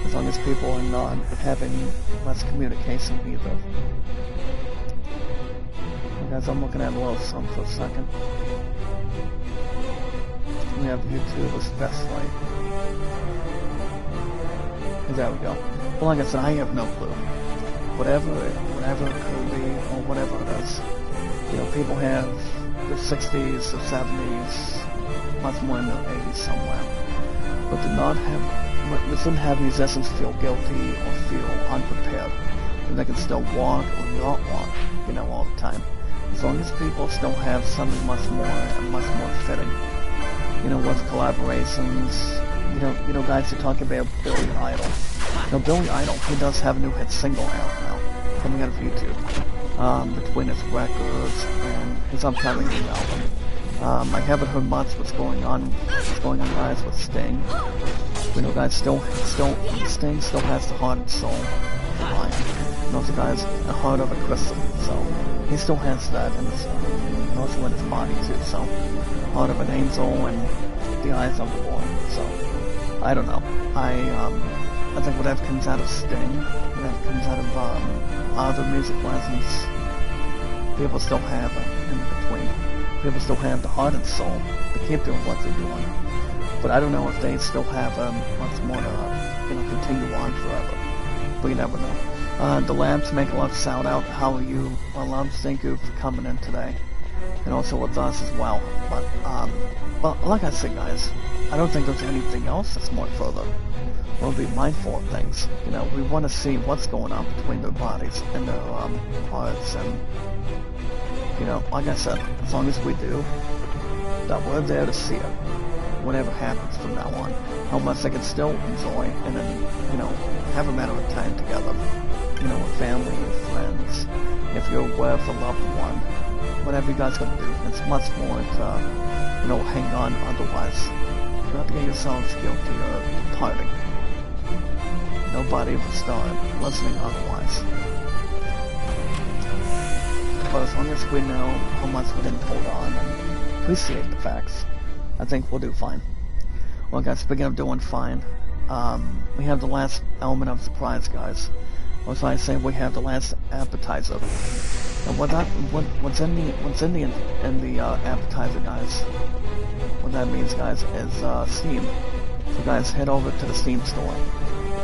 As long as people are not having less communication either. Guys, I'm looking at a little something for a second. We have YouTube especially. There we go. But like I said, I have no clue. Whatever it could be, or whatever it is. You know, people have the 60s, the 70s, much more in the 80s somewhere. But we shouldn't have musicians feel guilty or feel unprepared. And they can still walk or not walk, you know. know, all the time. As long as people still have something much more fitting. You know, with collaborations, you know, guys, you're talking about Billy Idol. You know, Billy Idol, he does have a new hit single out now, coming out of YouTube. Between his records and his upcoming new album. I haven't heard much what's going on guys, with Sting. You know, guys, Sting still has the heart and soul of a lion. And also, guys, the heart of a crystal. So, he still has that in his, and also in his body too. So, heart of an angel and the eyes of the boy. So, I don't know. I think whatever comes out of Sting, whatever comes out of other music lessons, people still have it in between. People still have the heart and soul to keep doing what they're doing. But I don't know if they still have much more to, you know, continue on forever. But you never know. The Labs make a lot of shout out. How are you? Well, Labs, thank you for coming in today. And also with us as well. But, well, like I said, guys, I don't think there's anything else that's more further. We'll be mindful of things. You know, we want to see what's going on between their bodies and their hearts, and you know, like I said, as long as we do, that we're there to see it, whatever happens from now on, how much they can still enjoy, and then, you know, have a matter of time together, you know, with family and friends, if you're with a loved one, whatever you guys gonna do, it's much more to, you know, hang on otherwise. You have to get yourselves guilty of parting. Nobody will start listening otherwise. But as long as we know how much we've been told on and appreciate the facts, I think we'll do fine. Well, guys, speaking of doing fine, we have the last element of surprise, guys. Or as I say, we have the last appetizer. And what's in the appetizer, guys? What that means, guys, is Steam. So, guys, head over to the Steam store.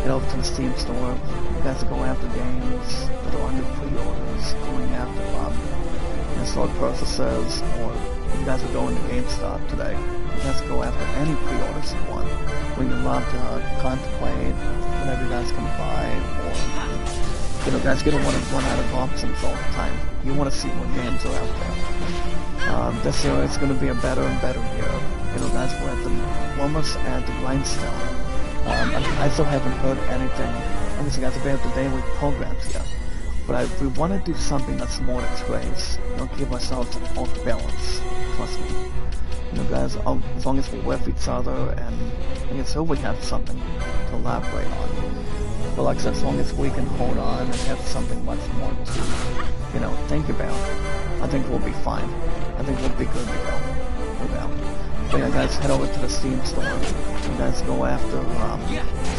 Head over to the Steam store. You guys are going after games that are under pre-orders, going after installed purchases, or you guys are going to GameStop today. You guys go after any pre-orders you want. When you're allowed to contemplate whatever you guys can buy, or you know, guys, you don't want to run out of options all the time. You want to see what games are out there. This year is going to be a better and better year. You know, guys, we're almost at the grindstone. I still haven't heard anything, obviously, guys, about the daily programs yet. But we want to do something that's more to trace. You know, give ourselves off balance. Trust me. You know, guys, as long as we're with each other and so we have something to elaborate on. But like I said, as long as we can hold on and have something much more to, you know, think about, I think we'll be fine. I think we'll be good to go. But yeah, guys, head over to the Steam store. You guys go after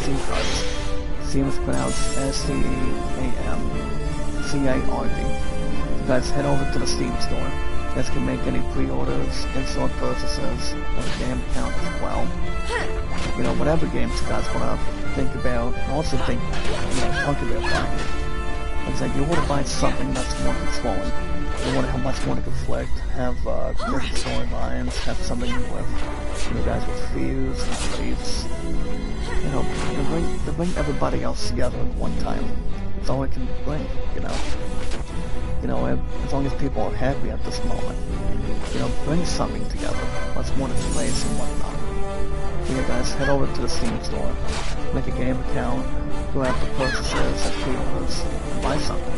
Steam cards. Steam is pronounced S-T-A-M. C-A-R-D. You guys head over to the Steam store. You guys can make any pre-orders, install purchases, or a game account as well. You know, whatever games you guys want to think about, and also think, you know, talk about buying. It's like you want to buy something that's more controlling. You want to have much more to conflict, have different storylines, have something with, you know, guys with fears and beliefs. You know, to bring everybody else together at one time. That's all it can bring, you know. You know, as long as people are happy at this moment, you know, bring something together. Let's more to place and whatnot. So yeah, guys, head over to the Steam store, make a game account, go after purchases and pre-orders, and buy something.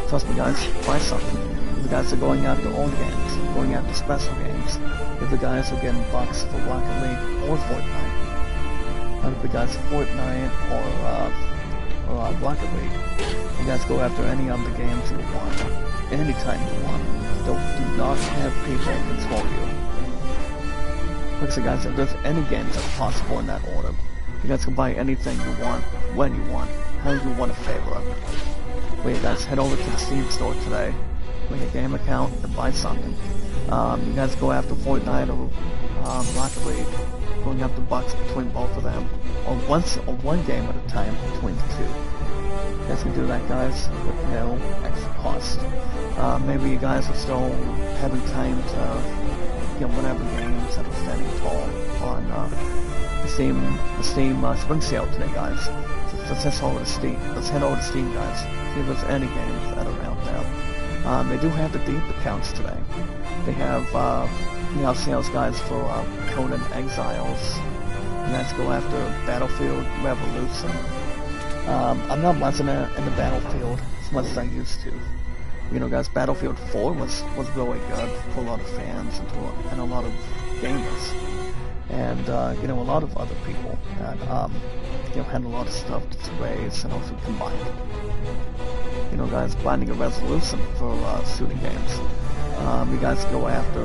Trust me, guys, buy something. If the guys are going after old games, going after special games, if the guys are getting bucks for Rocket League or Fortnite, and if the guys Fortnite or Rocket League, you guys go after any of the games you want, anytime you want. Do not have people control you. Like I said, guys, if there's any games that's possible in that order, you guys can buy anything you want, when you want, how you want to favor it. But you guys head over to the Steam store today, make a game account, and buy something. You guys go after Fortnite or Rocket League, going after bucks between both of them, or one game at a time between the two. You guys can do that, guys, with no extra cost. Maybe you guys are still having time to get whatever games that are standing tall on the Steam spring sale today, guys. So let's head over to Steam. Let's head over to Steam, guys. See if there's any games that are out there. They do have the deep accounts today. They have sales guides for Conan Exiles. You guys go after Battlefield Revolution. I'm not much in the Battlefield as much as I used to. You know, guys, Battlefield 4 was really good for a lot of fans and a lot of gamers. And, you know, a lot of other people that, you know, had a lot of stuff to raise and also combined. You know, guys, finding a resolution for shooting games. You guys go after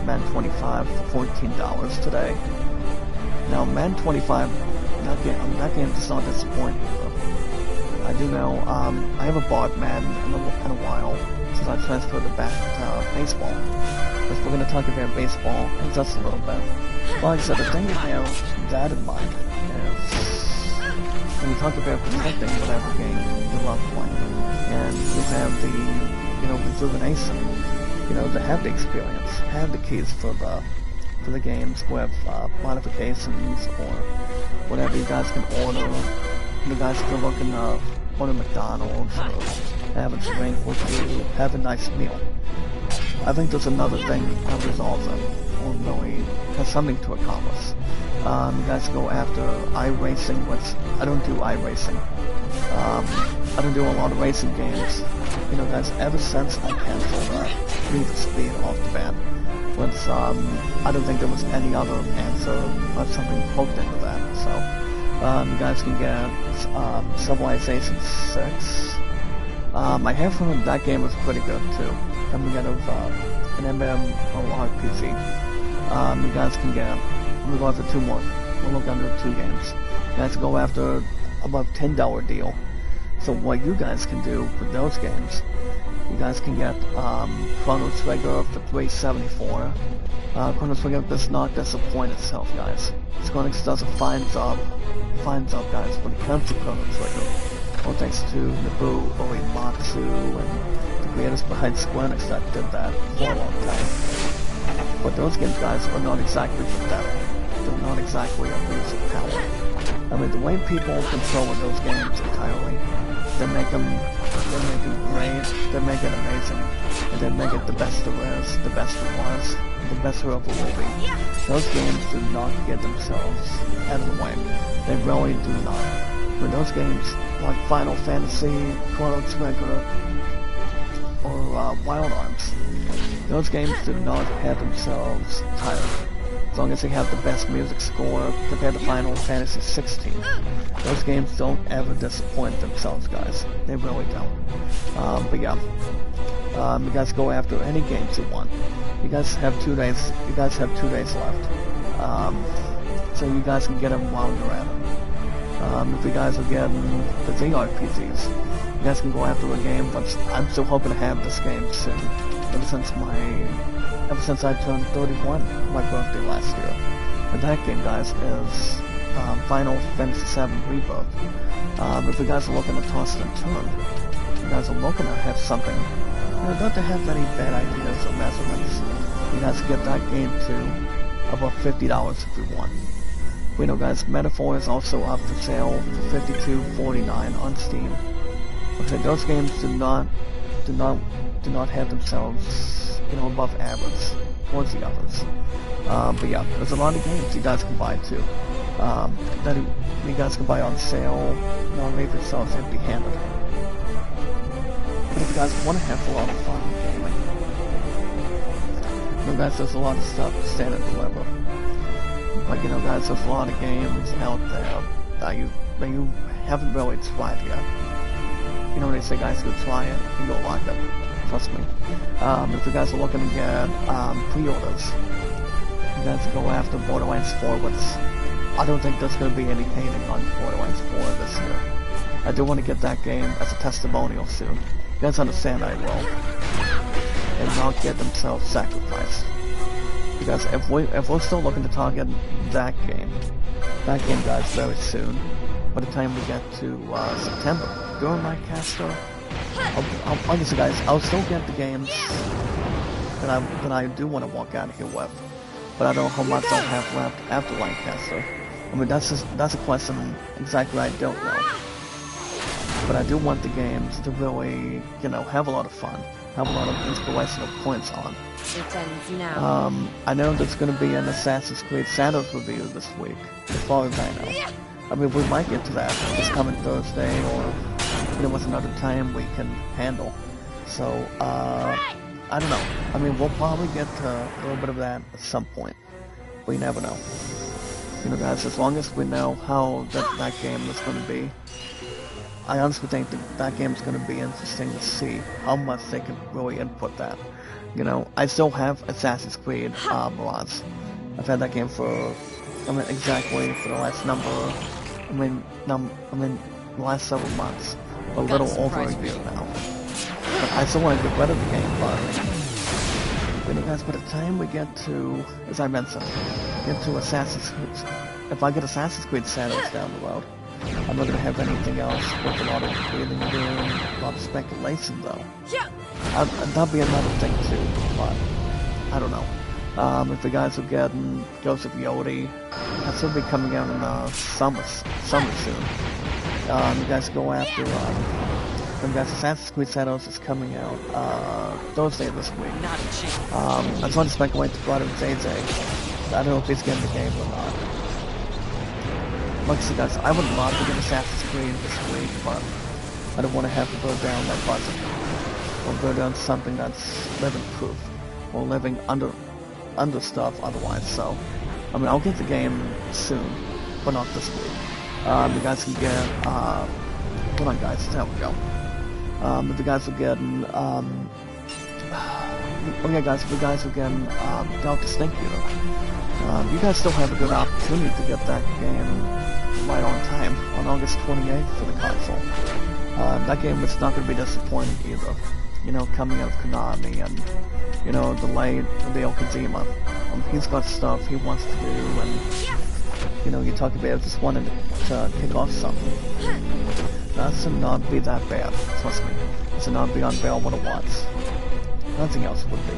Man 25 for $14 today. Now, Man 25, that game does not disappoint either. I do know, I haven't bought Madden in a while since I transferred it back to baseball. Because we're going to talk about baseball in just a little bit. But like I said, the thing to have that in mind is when we talk about protecting whatever game you love playing, and you have the, you know, rejuvenation, you know, to have the experience, have the keys for the games with modifications or whatever you guys can order. You guys can look in order McDonald's or have a drink with you, have a nice meal. I think there's another thing that resolves it, or really has something to accomplish. You guys go after iRacing, which I don't do iRacing. I don't do a lot of racing games. You know, guys, ever since I canceled Need for Speed off the bat, which I don't think there was any other answer but something hooked into that. So you guys can get Civilization 6. I have heard that game was pretty good too. And we got an MMORPG. You guys can get, we'll go after two more. We'll look under 2 games. You guys go after above $10 deal. So what you guys can do with those games, you guys can get Chrono Trigger for $374. Chrono Trigger does not disappoint itself, guys. Square Enix does a fine job, guys, when it comes to Chrono Trigger. All thanks to Nobuo Uematsu and the creators behind Square Enix that did that for a long time. But those games, guys, are not exactly pathetic. They're not exactly a use of power. I mean, the way people control those games entirely, they make them great, they make it amazing, and they make it the best there is, the best there was, the best there ever will be. Those games do not get themselves out of the way. They really do not. When those games, like Final Fantasy, Chrono Trigger, or Wild Arms, those games do not have themselves tired. As long as they have the best music score compared to Final Fantasy 16. Those games don't ever disappoint themselves, guys. They really don't. But yeah, you guys go after any games you want. You guys have 2 days. You guys have 2 days left, so you guys can get them while you're at them. If you guys are getting the JRPGs, you guys can go after a game. But I'm still hoping to have this game soon. Ever since I turned 31, my birthday last year. And that game, guys, is Final Fantasy VII Rebirth. If you guys are looking to toss and turn, you guys are looking to have something, you know, not to have any bad ideas or measurements, you guys can get that game to about $50 if you want. We know, guys, Metaphor is also up for sale for $52.49 on Steam. Okay, those games do not have themselves, you know, above average towards the others. But yeah, there's a lot of games you guys can buy too. That you guys can buy on sale, you know, leave yourselves empty-handed. But if you guys want to have a lot of fun gaming, you know, guys, there's a lot of stuff to stand and deliver. But you know, guys, there's a lot of games out there that you haven't really tried yet. You know, when they say, guys, go try it, and you'll like it. Trust me. If you guys are looking to get pre-orders, you guys go after Borderlands 4, which I don't think there's going to be any hating on Borderlands 4 this year. I do want to get that game as a testimonial soon. You guys understand I will. And not get themselves sacrificed. Because if we're still looking to target that game, guys, very soon, by the time we get to September, during my caster, honestly, guys, I'll still get the games that I do want to walk out of here with, but I don't know how much I'll have left after Lancaster. I mean, that's a question exactly I don't know. But I do want the games to really, you know, have a lot of fun. have a lot of inspirational points on. It ends now. I know there's going to be an Assassin's Creed Shadows review this week, as far as I know. I mean, we might get to that this coming Thursday, or with another time we can handle. So, I don't know. I mean, we'll probably get a little bit of that at some point. But you never know. Guys, as long as we know how that game is going to be, I honestly think that game is going to be interesting to see how much they can really input that. I still have Assassin's Creed Mirage. I've had that game for, exactly for the last the last several months, a little over a year now. But I still want to get rid of the game, but guys, by the time we get to, as I mentioned, get to Assassin's Creed, if I get Assassin's Creed Shadows down the road, I'm not going to have anything else with a lot of breathing room, a lot of speculation though. That'll be another thing too, but I don't know. If the guys are getting Ghost of Yodi, that should be coming out in summer soon. You guys go after, Assassin's Creed Shadows is coming out Thursday this week. I just want to speculate the brother of Zodiac. I don't know if he's getting the game or not. Like I said, guys, I would love to get Assassin's Creed this week, but I don't want to have to go down that budget. Or go down something that's living proof, or living under stuff otherwise. So, I'll get the game soon, but not this week. You guys can get, hold on guys, there we go. If you guys are getting, if you guys are getting, Delta Stink Eater, you guys still have a good opportunity to get that game right on time, on August 28th for the console. That game is not going to be disappointing either. Coming out of Konami and, delayed Hideo Kojima. He's got stuff he wants to do, and, you talk about just wanting to kick off something. That should not be that bad, trust me. It should not be unbearable to watch. Nothing else would be.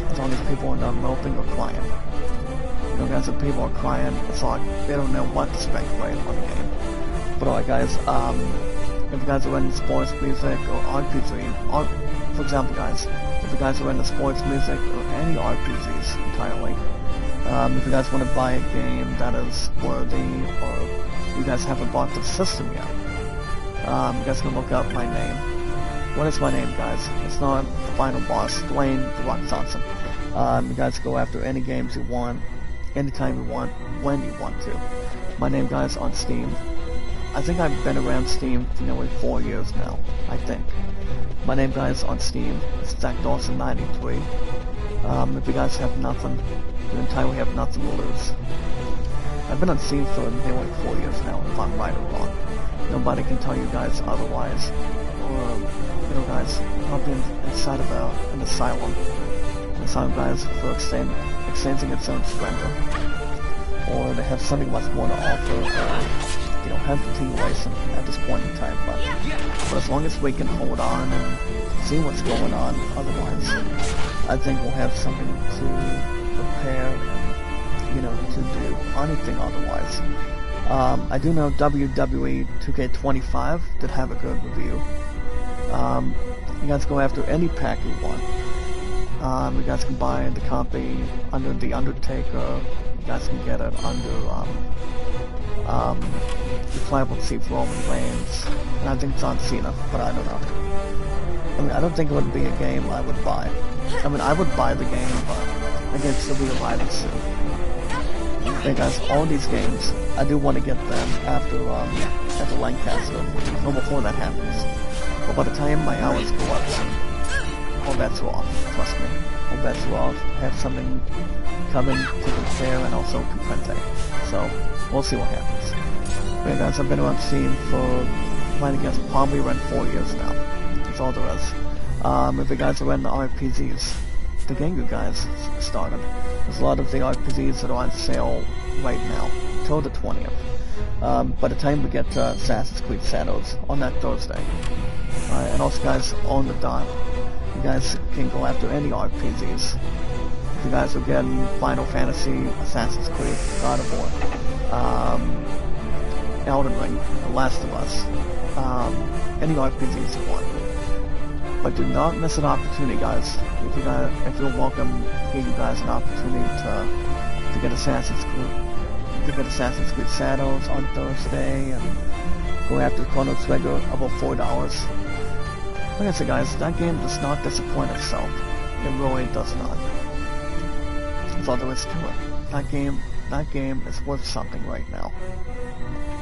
As long as people are not moping or crying. Guys, if people are crying, it's like they don't know what to speculate on the game. But alright guys, if you guys are into sports music or RPG, for example guys, if you guys are into sports music or any RPGs entirely, if you guys want to buy a game that is worthy, or you guys haven't bought the system yet, you guys can look up my name. What is my name, guys? It's not the final boss, Dwayne The Rock Johnson. You guys go after any games you want, anytime you want, when you want to. My name, guys, on Steam. I think I've been around Steam for nearly 4 years now, I think. My name, guys, on Steam is Zach Dawson 93. If you guys have nothing, you entirely have nothing to lose. I've been on Steam for nearly 4 years now, if I'm right or wrong. Nobody can tell you guys otherwise. Or, guys, I've been inside of an asylum. An asylum, guys, for extending its own splendor. Or they have something much more to offer, have continuation at this point in time, but as long as we can hold on and see what's going on otherwise, I think we'll have something to prepare and, to do anything otherwise. I do know WWE 2K25 did have a good review. You guys go after any pack you want. You guys can buy the copy under The Undertaker. You guys can get it under, the Pliable Chief Roman Reigns, and I think it's on Cena, but I don't know. I don't think it would be a game I would buy. I would buy the game, but I guess it'll be alive soon. Hey guys, all these games, I do want to get them after Lancaster, or before that happens. But by the time my hours go up, all bets are off, trust me. All bets are off, have something coming to compare and also comprende. So, we'll see what happens. But guys, I've been around Steam for, I guess, probably around 4 years now. That's all there is. If you guys are into RPGs, the game you guys started. There's a lot of the RPGs that are on sale right now, till the 20th. By the time we get to Assassin's Creed Shadows on that Thursday. And also guys, on the dot, you guys can go after any RPGs. If you guys are getting Final Fantasy, Assassin's Creed, God of War, Elden Ring, The Last of Us, any RPGs you want. But do not miss an opportunity, guys. If you're welcome, give you guys an opportunity to get Assassin's Creed Shadows on Thursday and go after Chrono Trigger about $4. Like I said, guys, that game does not disappoint itself. It really does not. That's all there is to it. That game is worth something right now.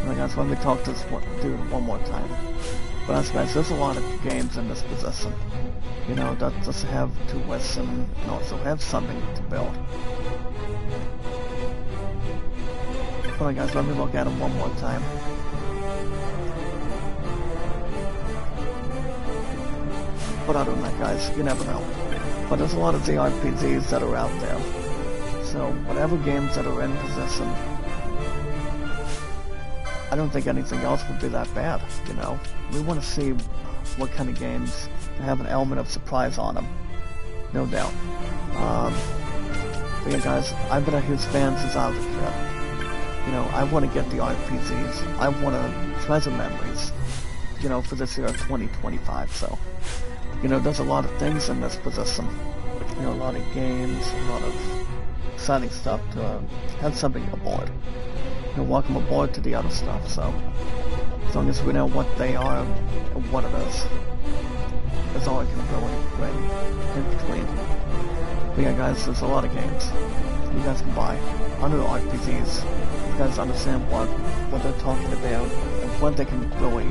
Alright guys, let me talk to this dude one more time. But as guys, there's a lot of games in this possession. You know, that just have to listen and also have something to build. Alright guys, let me look at them one more time. But other than that, guys, you never know. But there's a lot of JRPGs that are out there. So, whatever games that are in possession, I don't think anything else would be that bad, you know? We want to see what kind of games have an element of surprise on them. No doubt. But yeah, guys, I've been a huge fan since I was a kid. You know, I want to get the RPGs. I want to treasure memories, you know, for this year of 2025, so. You know, there's a lot of things in this possession. You know, a lot of games, a lot of exciting stuff to have something aboard. You know, welcome aboard to the other stuff, so as long as we know what they are and what it is, that's all I can really bring in between. But yeah, guys, there's a lot of games you guys can buy under the RPGs. You guys understand what they're talking about and what they can really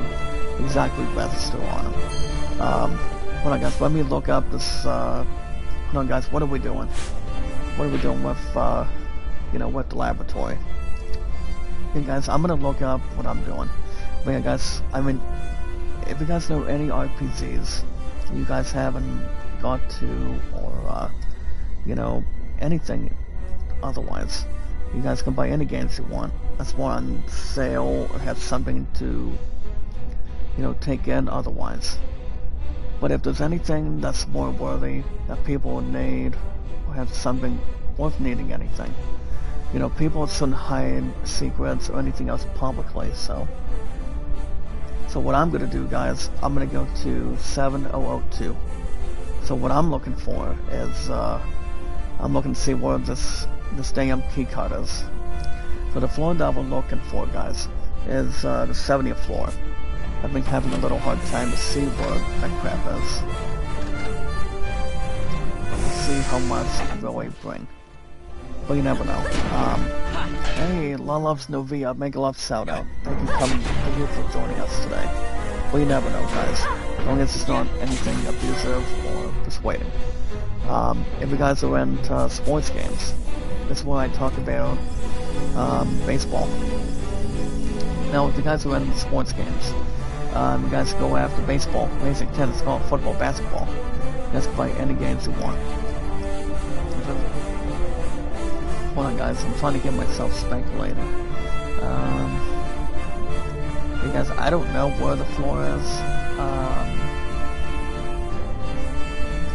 exactly register on them. Hold on, guys, let me look up this, hold on, guys, what are we doing? What are we doing with, you know, with the laboratory? Okay, guys, I'm gonna look up what I'm doing. But yeah, guys, I mean, if you guys know any RPGs you guys haven't got to, or, you know, anything otherwise, you guys can buy any games you want. That's more on sale or have something to, you know, take in otherwise. But if there's anything that's more worthy, that people need, or have something worth needing anything, you know, people shouldn't hide secrets or anything else publicly, so what I'm gonna do, guys, I'm gonna go to 7002. So what I'm looking for is, I'm looking to see where this damn key card is. So the floor that we're looking for, guys, is the 70th floor. I've been having a little hard time to see where that crap is. Let's see how much it really bring. But you never know. Hey, La Loves Novia, mega love shout out. Thank you for joining us today. But you never know, guys. As long as it's not anything abusive or persuading. If you guys are into sports games, this is where I talk about baseball. Now, if you guys are into sports games, you guys go after baseball, basic tennis, golf, football, basketball. You guys can buy any games you want. Hold on, guys, I'm trying to get myself speculated. You guys, I don't know where the floor is.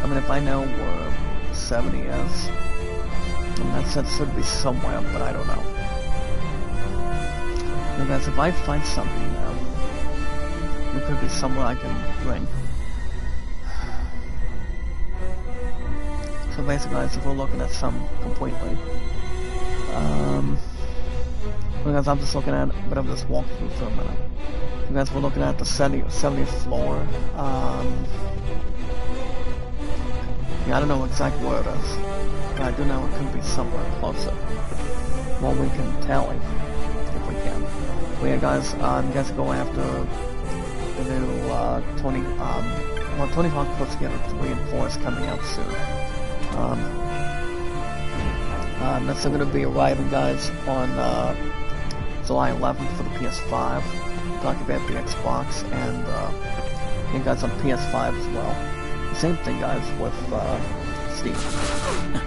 I mean, if I know where 70 is, and that sense should be somewhere, but I don't know. You guys, if I find something, it could be somewhere I can bring. So basically, guys, if we're looking at some completely, you guys, I'm just looking at, but I'm just walking through for a minute. You guys, we're looking at the 70th floor. Yeah, I don't know exactly where it is, but I do know it could be somewhere closer. Well, we can tally if we can. But yeah, guys, you guys go after the new Tony Hawk Pro Skater 3 and 4 is coming out soon. That's going to be arriving, guys, on July 11th for the PS5. Talking about the Xbox and you guys on PS5 as well. Same thing, guys, with Steam.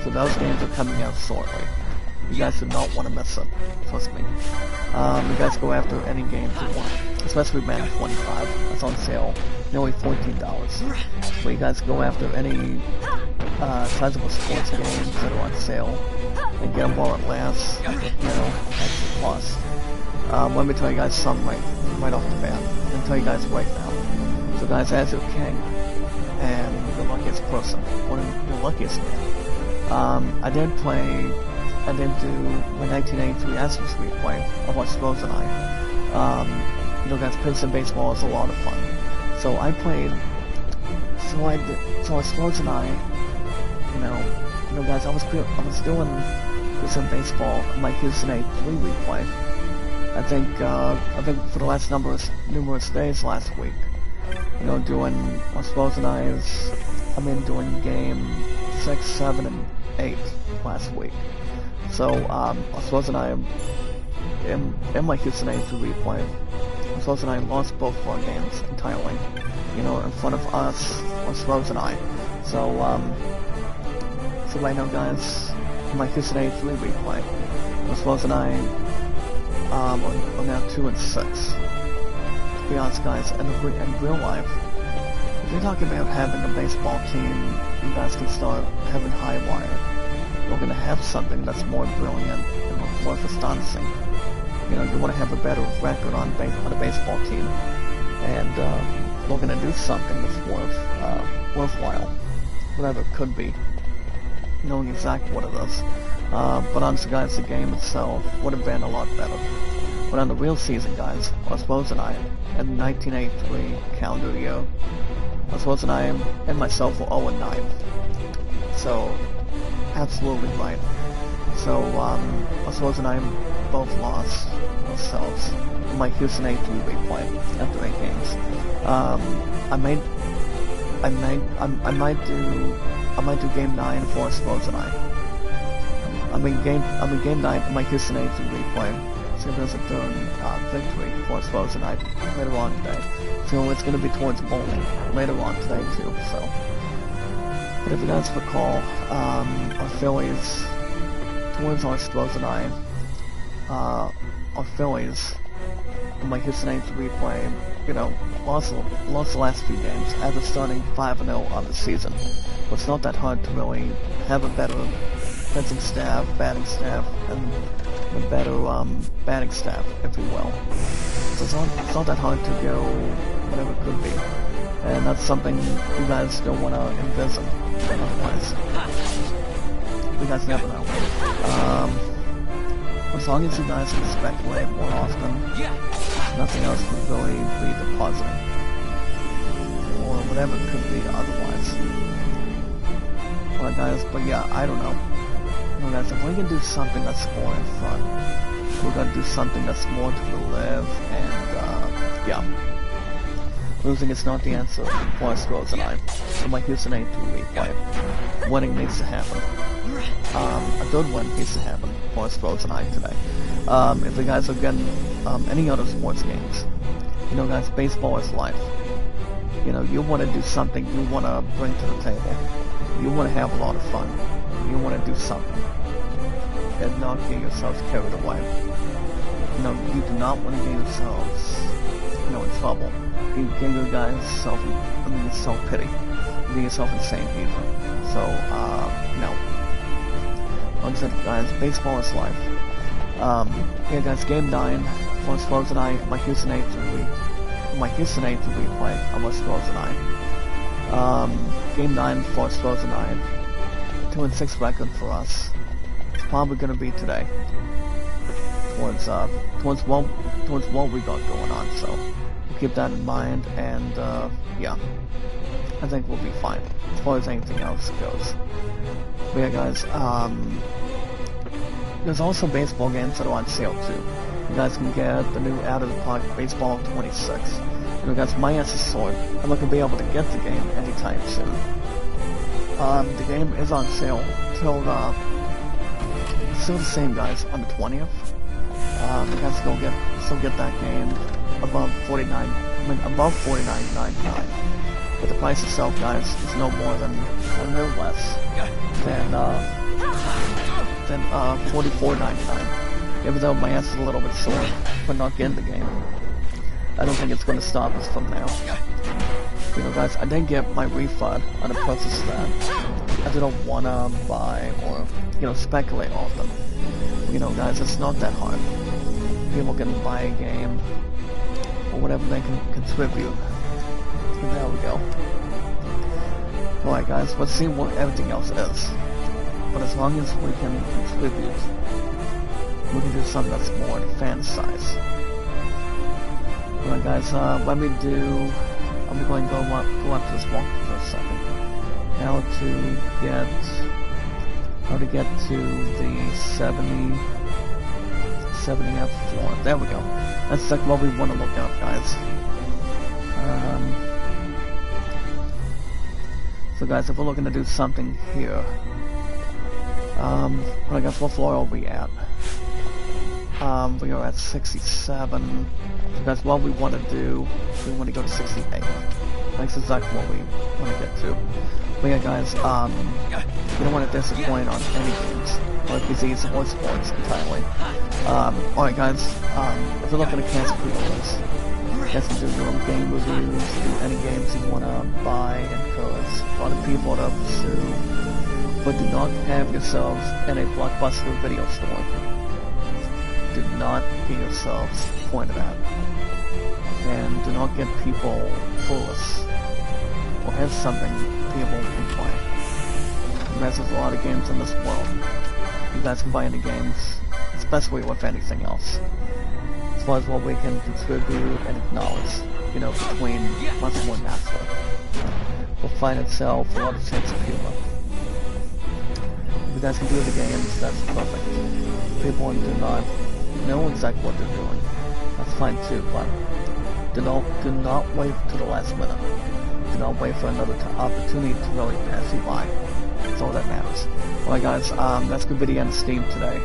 So those games are coming out shortly. You guys do not want to miss them. Trust me. You guys go after any games you want, especially Madden 25. That's on sale, nearly $14. But you guys go after any sizable sports games that are on sale and get them while it lasts. You know, that's the plus. Let me tell you guys something right off the bat. I'm gonna tell you guys right now. So, guys, as your king, and person, one of the luckiest man. I did do my 1983 Astros replay of what Rose and I. You know, guys, Princeton baseball is a lot of fun. So I played, so Rose and I, you know, guys, I was doing Princeton baseball, my Houston 83 replay. I think for the last numerous days last week, you know, doing Rose and I's, doing game 6, 7, and 8 last week. So, Rose and I, in my Houston 83 replay, Rose and I lost both of our games entirely, you know, in front of us, Rose and I. So, so right now, guys, in my Houston 83 replay, Rose and I, are now 2-6. To be honest, guys, in real life, if you're talking about having a baseball team, you guys can start having high wire. You're gonna have something that's more brilliant and more astonishing. You know, you want to have a better record on a baseball team, and we're gonna do something that's worthwhile, whatever it could be, knowing exactly what it is. But honestly, guys, the game itself would have been a lot better. But on the real season, guys, Rose and I, in 1983 calendar year, Rose and I and myself were 0-9. So, absolutely right. So, Rose and I both lost ourselves in my Houston 83 replay after 8 games. I might do game 9 for Rose and I. Game 9 in my Houston 83 replay. So there's a third victory for Rose and I later on today. So it's going to be towards bowling later on today too. So, but if you guys recall, our Phillies towards our Rose and I, our Phillies in my Houston 83 replay, you know, lost the last few games after starting 5-0 on the season. But it's not that hard to really have a better pitching staff, batting staff, and a better batting staff, if you will. So it's not that hard to go whatever it could be. And that's something you guys don't want to envision. Otherwise, you guys never know. As long as you guys can speculate more often, nothing else would really be the positive. Or whatever it could be otherwise. Well, guys, but yeah, I don't know. You guys, if we're gonna do something that's more in fun, we're gonna do something that's more to live, and yeah. Losing is not the answer for us, Rose and I. In my Houston 82 replay, winning needs to happen. A good win needs to happen for us, Rose and I today. If you guys are getting any other sports games, you know, guys, baseball is life. You know, you want to do something you want to bring to the table. You want to have a lot of fun. You want to do something and not get yourselves carried away. You know, you do not want to get yourselves, you know, in trouble. You get your guys self-pity. You get yourself insane either. So, no. Like I said, guys, baseball is life. Yeah, guys, game 9 for Rose and I, my Houston 83 replay, almost Rose and I. Game 9 for Rose and I. 2-6 record for us. It's probably gonna be today. Towards what we got going on, so we'll keep that in mind, and yeah, I think we'll be fine as far as anything else goes. But yeah, guys, there's also baseball games that are on sale too. You guys can get the new Out of the Park Baseball 26. You know, guys, my ass is sore. I'm not gonna be able to get the game anytime soon. The game is on sale till still the same, guys, on the 20th. You guys still get that game above above $49.99. But the price itself, guys, is no more than, or no less than $44.99. Even though my ass is a little bit sore for not getting the game, I don't think it's going to stop us from now. You know, guys, I didn't get my refund on the purchase that I didn't want to buy or, you know, speculate on them. You know, guys, it's not that hard. People can buy a game or whatever they can contribute. And there we go. Alright guys, let's see what everything else is. But as long as we can contribute, we can do something that's more fan size. Alright guys, let me do... I'm going to go up to this walk for a second. How to get to the 70th floor. There we go. That's like what we want to look at, guys. So guys, if we're looking to do something here, well, I guess what floor are we at? We are at 67. So that's what we want to do. We want to go to 68. That's exactly what we want to get to. But yeah, guys, we don't want to disappoint on any games, or PCs or sports entirely. Alright guys, if you're looking to cancel pre-orders, you guys can do your own game reviews, do any games you want to buy, encourage other people to pursue, but do not have yourselves in a blockbuster video store. Do not get yourselves pointed at, and do not get people foolish, or have something people can play. There's a lot of games in this world. You guys can buy any games, especially with anything else. As far as what we can contribute and acknowledge, you know, between much more natural. Will find itself a lot of sense of humor. If you guys can do the games, that's perfect. People do not know exactly what they're doing. That's fine too, but do not wait till the last minute. Do not wait for another opportunity to really pass you by. That's all that matters. Alright guys, that's good video on Steam today.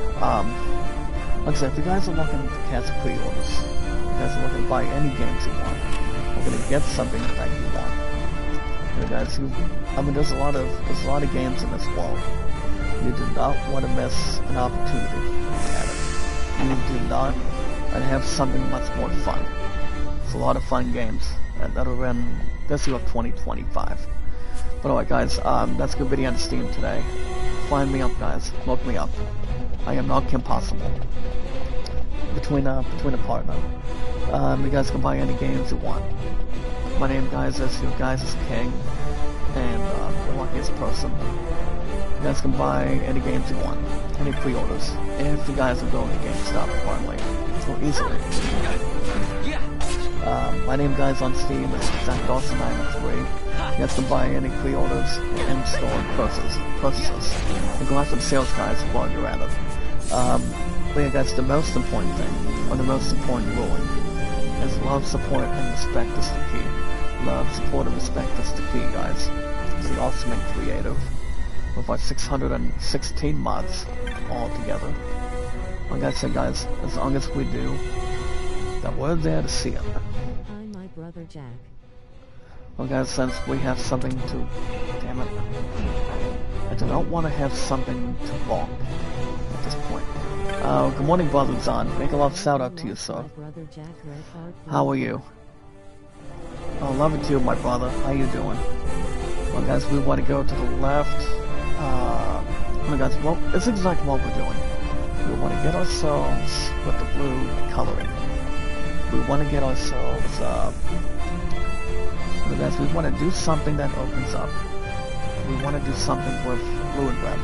Like I said, if you guys are looking to cancel pre-orders, if you guys are looking to buy any games you want, or going to get something that you want, you know, guys, I mean, there's a lot of games in this world. You do not want to miss an opportunity at it. You do not, and have something much more fun. It's a lot of fun games that are in this year of 2025. But alright guys, that's a good video on Steam today. Find me up guys, look me up. I am not Kim Possible. Between a partner. You guys can buy any games you want. My name guys is your guys is King, and the luckiest person. You guys can buy any games you want, any pre-orders, if you guys are going to GameStop currently, or easily. My name guys on Steam is ZachDawson993. You guys can buy any pre-orders, in-store purchases, and go after the sales guys while you're at it. But yeah guys, the most important thing, or the most important ruling, is love, support, and respect is the key. Love, support, and respect is the key, guys. It's the ultimate creative, with our 616 mods all together. Like I said guys, as long as we do, that we're there to see it. I'm my brother Jack. Well guys, since we have something to... Damn it. I do not want to have something to balk at this point. Good morning, Brother Zon. Make a love shout out to you, sir. How are you? Oh, love it to you, my brother. How you doing? Well guys, we want to go to the left. Well guys, well, it's exactly what we're doing. We want to get ourselves with the blue coloring. We want to get ourselves, well guys, we want to do something that opens up. We want to do something with blue and red.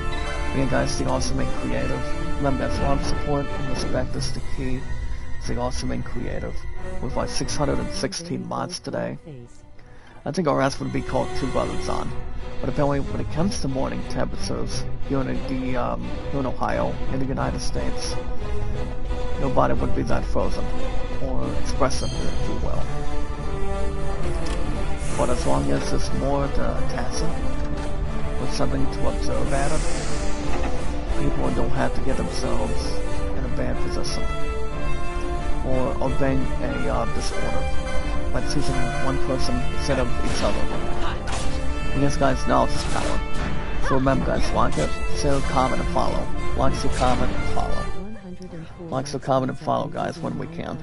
Again guys, the ultimate creative. Remember guys, love, support, and respect is the key. It's the ultimate creative. With like 616 mods today. I think our ass would be called Two Brothers On. But apparently when it comes to morning temperatures here in Ohio, in the United States, nobody would be that frozen, or expressive, if you will. But as long as it's more tacit, with something to observe at it, people don't have to get themselves in a bad position, or obeying a disorder, by choosing one person instead of each other. And yes guys, knowledge is power. So remember guys, like it, share, comment, and follow. Like, so comment, and follow. Like, so comment, and follow guys when we can.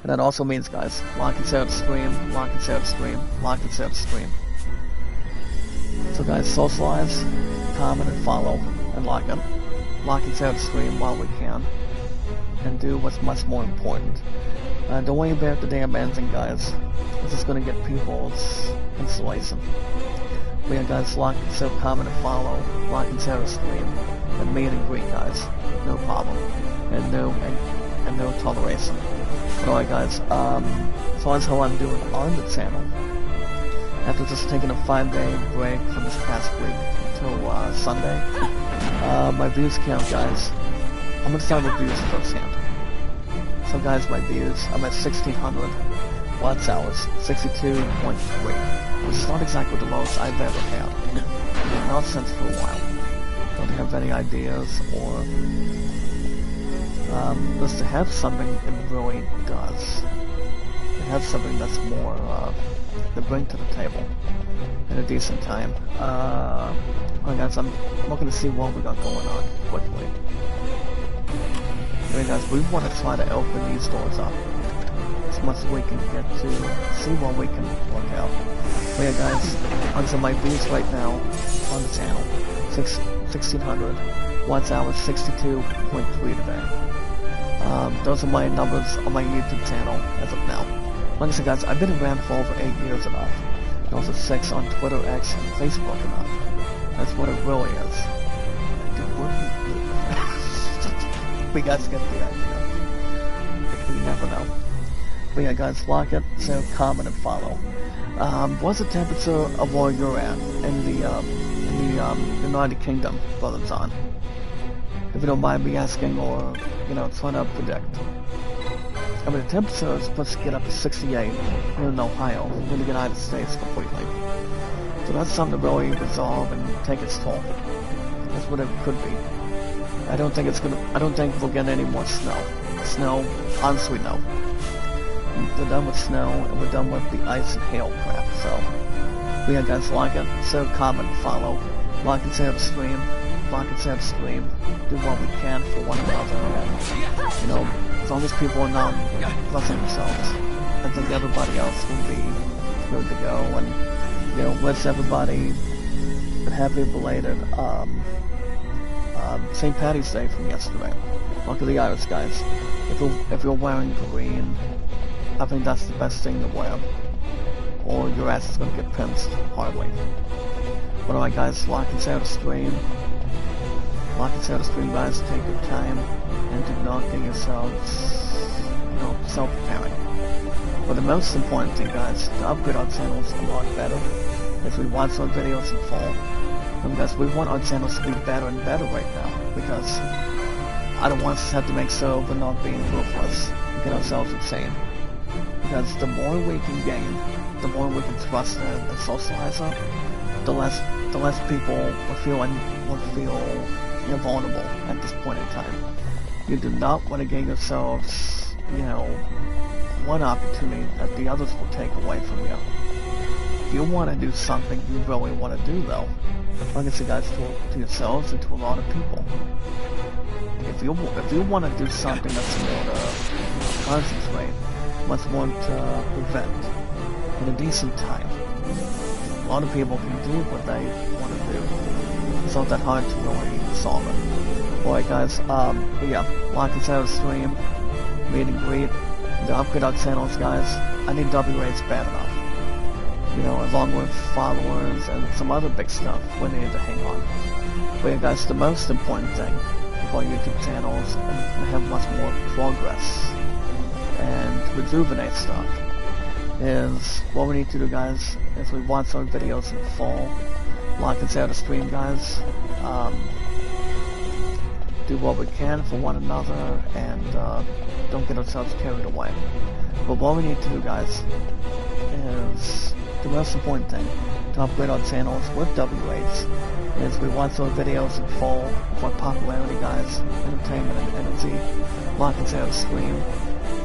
And that also means guys, like and share the stream, like and share the stream, like and share the stream. So guys, socialize, comment, and follow, and like it. Like and share the stream while we can. And do what's much more important. Don't worry about the damn engine guys. It's just gonna get people's installation. But yeah, guys, like, so comment and follow, like and share the stream, and meet and greet, guys. No problem. And no toleration. Alright, guys, as far as how I'm doing on the channel, after just taking a 5-day break from this past week until Sunday, my views count, guys. I'm gonna start with views firsthand. So, guys, my views, I'm at 1,600 watch hours, 62.3, which is not exactly the lowest I've ever had. Not since for a while. Don't have any ideas or just to have something it really does. To have something that's more to bring to the table in a decent time. Alright, guys, I'm looking to see what we got going on quickly. Anyway, guys, we want to try to open these doors up as much as we can get to see what we can work out. But yeah, guys, onto my views right now on the channel, 1,600 watch hours, 62.3 today. Those are my numbers on my YouTube channel as of now. Like I said, guys, I've been around for over 8 years enough, and also 6 on Twitter, X, and Facebook enough. That's what it really is. We guys get the idea. We never know. But yeah, guys, like it, share, comment, and follow. What's the temperature of where you're at in the United Kingdom, Brother John? If you don't mind me asking, or, you know, trying to predict. I mean, the temperature is supposed to get up to 68 here in Ohio, in the United States completely. So that's something to really resolve and take its toll. That's what it could be. I don't think we'll get any more snow. Snow, honestly, no. We're done with snow, and we're done with the ice and hail crap, so. But yeah, guys, like it, share, comment, follow. Like and share the stream. Like and share the stream. Do what we can for one another, and, you know, as long as people are not blessing themselves, I think everybody else will be good to go, and, you know, wish everybody a happy belated, St. Patty's Day from yesterday. Look at the Irish, guys. If you're wearing green, I think that's the best thing to wear, or your ass is gonna get pinched hardly. But alright, guys, like and share the stream. Like and share the stream, guys. Take your time and do not get yourselves, you know, self-preparing. But the most important thing, guys, to upgrade our channels a lot better is we watch our videos in full. And guys, we want our channels to be better and better right now, because I don't want us to have to make sure we're not being ruthless and get ourselves insane. Because the more we can gain, the more we can trust and socialize up, the less people will feel vulnerable at this point in time. You do not want to gain yourselves, you know, one opportunity that the others will take away from you. You want to do something you really want to do, though. Like I said, guys, to yourselves and to a lot of people. If you want to do something that's more to concentrate, much more to prevent, in a decent time, a lot of people can do what they want to do. It's not that hard to really solve it. Alright, guys, yeah, like and share the stream, meet and greet, to upgrade our channels, guys. I need W rates bad enough. You know, along with followers and some other big stuff we need to hang on. But yeah, guys, the most important thing with our YouTube channels and have much more progress and rejuvenate stuff is what we need to do, guys, is we watch our videos in full, like and share the stream, guys, do what we can for one another, and don't get ourselves carried away. But what we need to do, guys, is the most important thing to upgrade our channels with W8s is we watch our videos in full for popularity, guys, entertainment and energy, like and share the stream,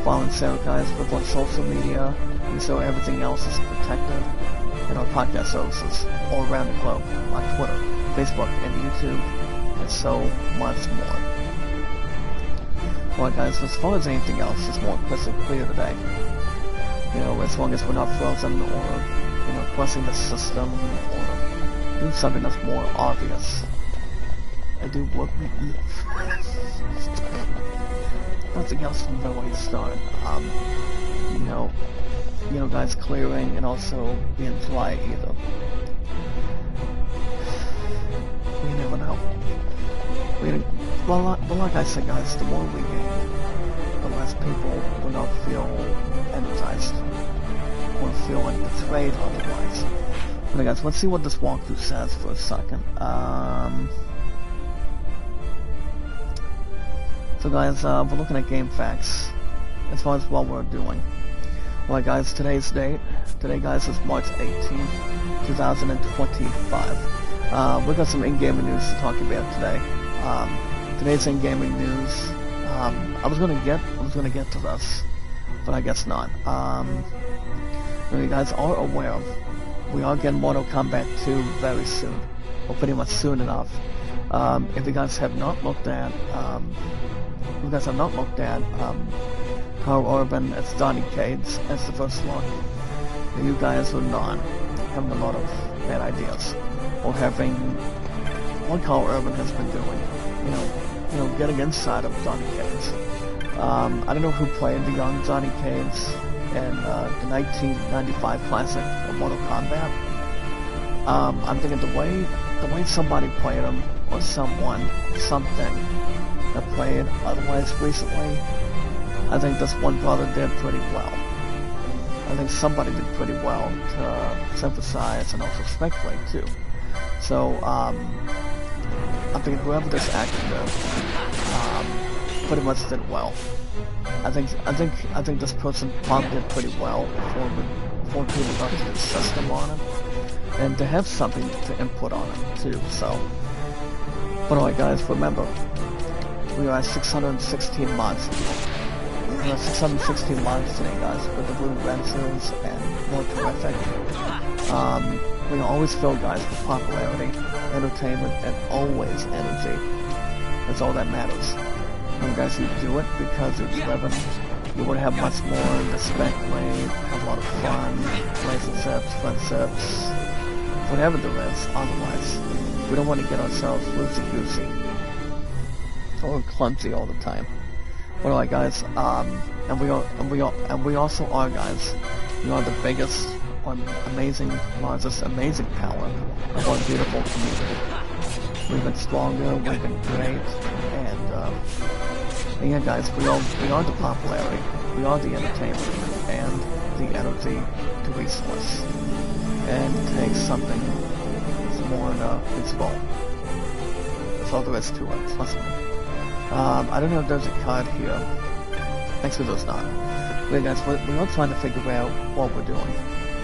follow and share, guys, with our social media, and so everything else is protected in our podcast services all around the globe, like Twitter, Facebook, and YouTube, and so much more. Well, guys, as far as anything else, it's more crystal clear today. You know, as long as we're not frozen or, you know, questioning the system or doing something that's more obvious. I do what we do. Nothing else can really start. You know, guys, clearing and also being dry either. Well, like I said, guys, the more we gain, the less people will not feel energized or feel like betrayed otherwise. Okay, guys, let's see what this walkthrough says for a second. So guys, we're looking at game facts as far as what we're doing. Alright guys, today's date. Today, guys, is March 18, 2025. We got some in-gaming news to talk about today. Today's in-gaming news. I was gonna get to this, but I guess not. You guys are aware we are getting Mortal Kombat 2 very soon, or pretty much soon enough. If you guys have not looked at, Carl Urban as Donny Cates as the first look, you guys are not having a lot of bad ideas, or having what Carl Urban has been doing. You know, getting inside of Donny Cates. I don't know who played the young Donny Cates in the 1995 classic of Mortal Kombat. I'm thinking the way somebody played him, or something that played otherwise recently, I think this one brother did pretty well. I think somebody did pretty well to synthesize and also speculate too. So I think whoever this actor did, pretty much did well. I think this person probably did pretty well before people got to the system on it, and to have something to input on it too. So, but alright guys, remember, we are at 616 mods. We are 616 mods today, guys, with the blue lenses and more terrific. We always fill, guys, with popularity, entertainment, and always energy. That's all that matters. And guys who do it because you're driven, you would have much more to speculate, have a lot of fun, relationships, friendships, whatever there is. Otherwise, we don't want to get ourselves loosey-goosey or clumsy all the time. But alright, guys, and we also are, guys. We are the biggest, largest amazing power of our beautiful community. We've been stronger, we've been great, and yeah, guys, we are the popularity, we are the entertainment, and the energy to resource. And it takes something that's more than control. That's all there is to it, trust me. I don't know if there's a card here. Actually, there's not. But guys, we're not trying to figure out what we're doing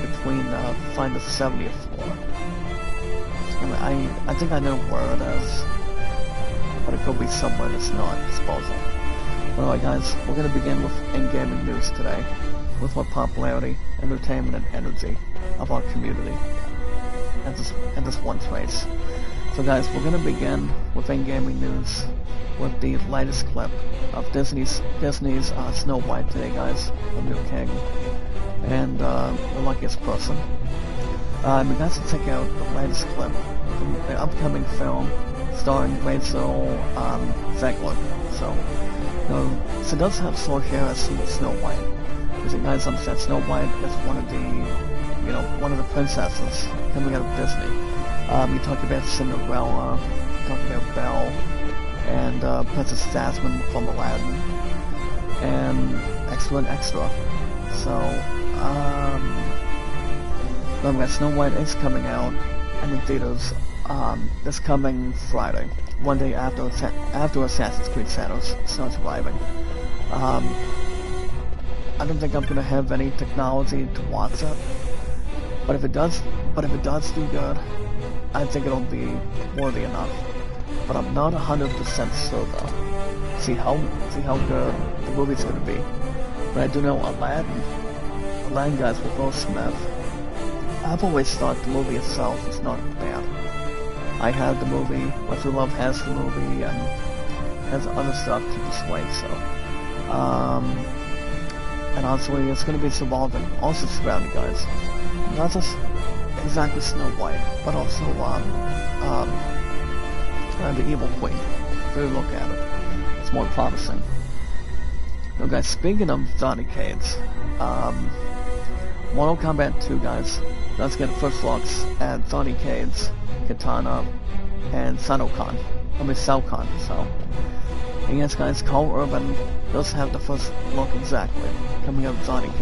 between find the 70th floor. I think I know where it is, but it could be somewhere that's not disposal. But alright guys, we're going to begin with in-gaming news today, with what popularity, entertainment, and energy of our community, and this one trace. So guys, we're going to begin with in-gaming news with the latest clip of Disney's Snow White today, guys, the new king, and the luckiest person. You guys can check out the latest clip from the upcoming film starring Rachel Zegler. So it does have short hair as Snow White. Because you guys understand, Snow White is one of the princesses coming out of Disney. You talk about Cinderella, you talk about Belle, and Princess Jasmine from Aladdin, and extra. So, Snow White is coming out in theaters this coming Friday, one day after Assassin's Creed Shadows starts arriving. I don't think I'm gonna have any technology to watch it, but if it does do good, I think it'll be worthy enough. But I'm not 100% sure though. See how good the movie's gonna be. But I do know Aladdin guys with Will Smith. I've always thought the movie itself is not bad. I had the movie, My True Love has the movie, and has other stuff to persuade, so. And honestly, it's gonna be surrounding, also surrounding, guys. Not just exactly Snow White, but also, the Evil Queen. If you look at it, it's more promising. Now guys, speaking of Donny Cates, Mortal Kombat 2, guys, let's get first looks at Donny Cates, Katana, and Sanokan. Cellcon, so. And yes guys, Carl Urban does have the first look exactly, coming out of Zodiac.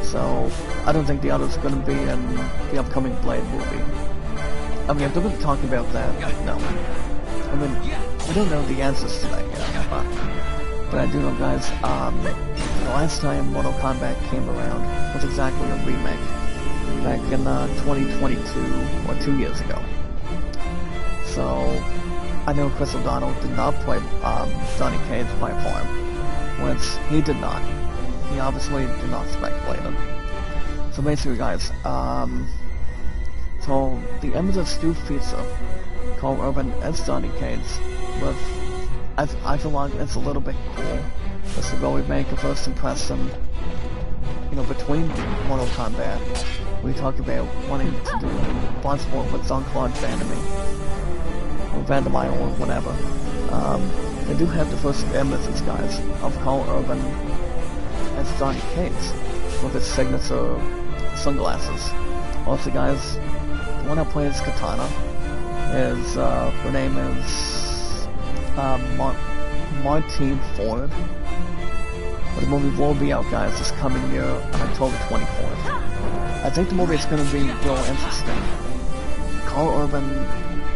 So, I don't think the other's gonna be in the upcoming Blade movie. I mean, if they're gonna talk about that, no. I mean, we don't know the answers to that yet, but I do know guys, the last time Mortal Kombat came around was exactly a remake, back in 2022, or 2 years ago. So, I know Chris O'Donnell did not play Johnny Cage by far, which he did not. He obviously did not speculate it. So basically guys, so the Emperor Stu feature, Carl Urban as Johnny Cage, with, I feel like it's a little bit cool, just to really make a first impression, you know, between Mortal Kombat. We talk about wanting to do Bloodsport with Jean-Claude Van Damme, or Van Damme, or whatever. They do have the first images, guys, of Carl Urban as Johnny Cage, with his signature sunglasses. Also, guys, the one that plays Katana is, her name is, Martine Ford. But the movie will be out, guys, this coming year on October 24th. I think the movie is going to be real interesting. Carl Urban,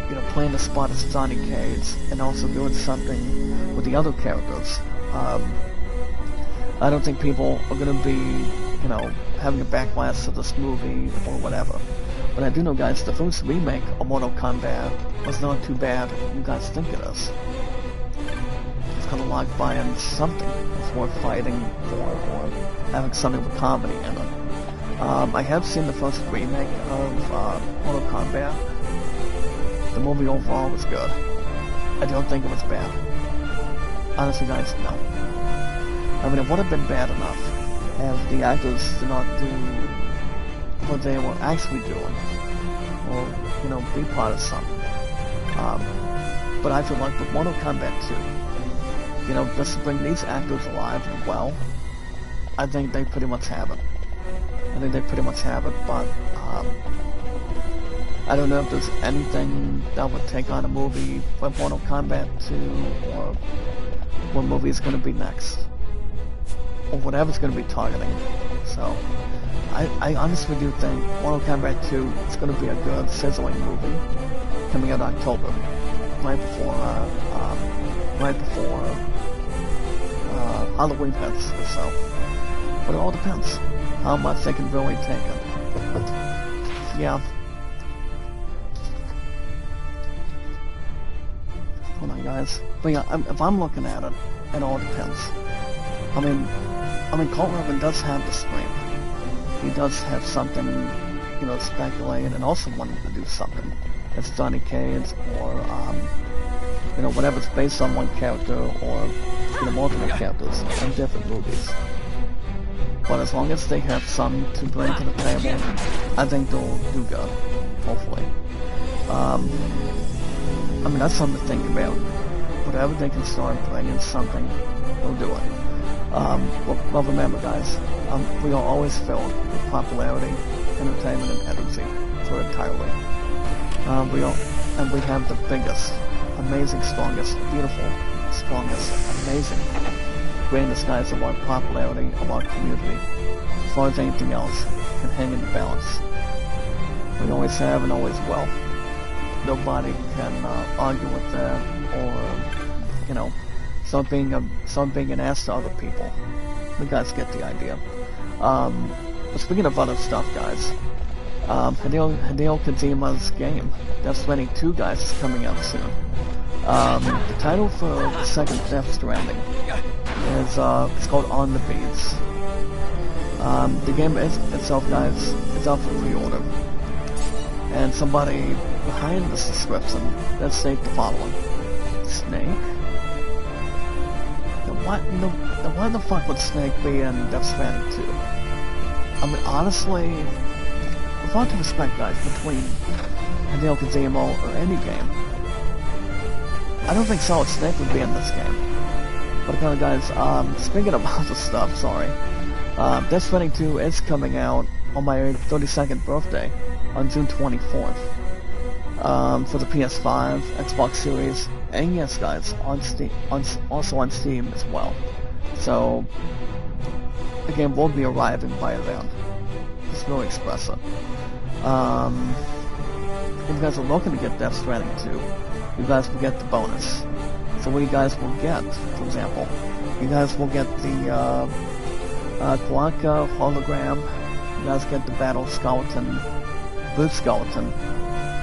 you know, playing the spot as Johnny Cage, and also doing something with the other characters. I don't think people are going to be, you know, having a backlash to this movie or whatever. But I do know, guys, the first remake of Mortal Kombat was not too bad you guys think it is. It's kind of like buying something that's worth fighting for, or having something with comedy in it. I have seen the first remake of Mortal Kombat. The movie overall was good. I don't think it was bad. Honestly, guys, no. I mean, it would have been bad enough if the actors did not do what they were actually doing, or, you know, be part of something. But I feel like with Mortal Kombat 2, you know, just to bring these actors alive and well, I think they pretty much have it. But I don't know if there's anything that would take on a movie with Mortal Kombat 2, or what movie is going to be next, or whatever's going to be targeting. So, I honestly do think Mortal Kombat 2 is going to be a good, sizzling movie, coming out in October, right before Halloween hits, so. But it all depends how much they can really take it. Yeah. Hold on, guys. But yeah, if I'm looking at it, it all depends. I mean, Carl Urban does have the strength. He does have something, you know, speculated, and also wanting to do something. It's Johnny Cage, or, you know, whatever's based on one character, or, you know, multiple characters in different movies. But as long as they have some to bring to the table, I think they'll do good, hopefully. I mean, that's something to think about. Whatever they can start bringing something, they'll do it. Well, remember, guys, we are always filled with popularity, entertainment, and energy for entirely. We have the biggest, amazing, strongest, beautiful, strongest, amazing, greatest guys of our popularity, of our community, as far as anything else can hang in the balance. We always have and always will. Nobody can argue with that, or, you know, start being an ass to other people. You guys get the idea. But speaking of other stuff, guys, Hideo Kojima's game, Death Stranding 2, guys, is coming out soon. The title for the second Death Stranding is it's called On the Beats. The game itself, guys, is up for pre-order. And somebody behind this description that stated the following: Snake? Why the fuck would Snake be in Death Stranding 2? I mean, honestly, with all due respect, guys, between Hideo Kojima or any game, I don't think Solid Snake would be in this game. But apparently, guys, speaking of other stuff, sorry, Death Stranding 2 is coming out on my 32nd birthday, on June 24th. for the PS5, Xbox Series, and yes, guys, on Steam, also on Steam as well. So the game will be arriving by then. Just really express it. If you guys are looking to get Death Stranding 2, you guys will get the bonus. So what you guys will get, for example, you guys will get the Guanca hologram, you guys get the Battle Skeleton, Boot Skeleton,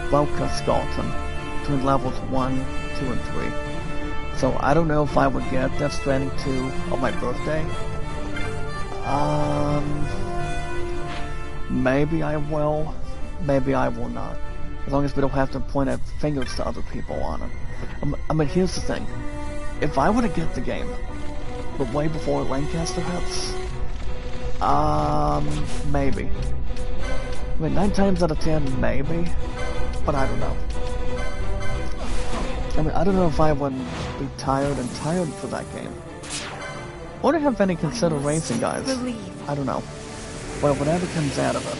Boca Skeleton, between levels 1, 2, and 3. So I don't know if I would get Death Stranding 2 on my birthday. Maybe I will, maybe I will not. As long as we don't have to point at fingers to other people on it. I mean, here's the thing. If I were to get the game, but way before Lancaster hits, maybe. I mean, 9 times out of 10, maybe, but I don't know. I mean, I don't know if I would be tired for that game. Or to have any consideration, guys. I don't know. But whatever comes out of it,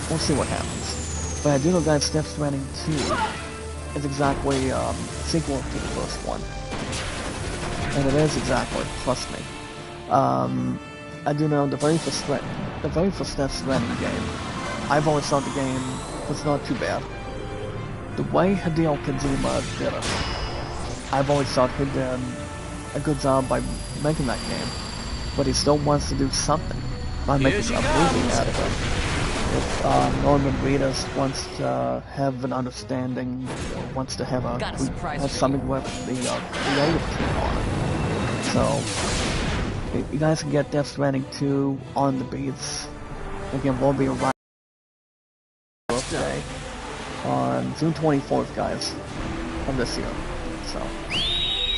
we'll see what happens. But I do know, guys, Death Stranding 2 is exactly sequel to the first one. And it is exactly, trust me. I do know the very first Death Stranding game, I've always thought the game was not too bad. The way Hideo Kojima did it, I've always thought he did a good job by making that game. But he still wants to do something by making a movie out of it. If Norman Reedus wants to have an understanding, or wants to have something with the creative team on it. So, you guys can get Death Stranding 2 on the beats. Again, we'll be arriving birthday on June 24th, guys, of this year.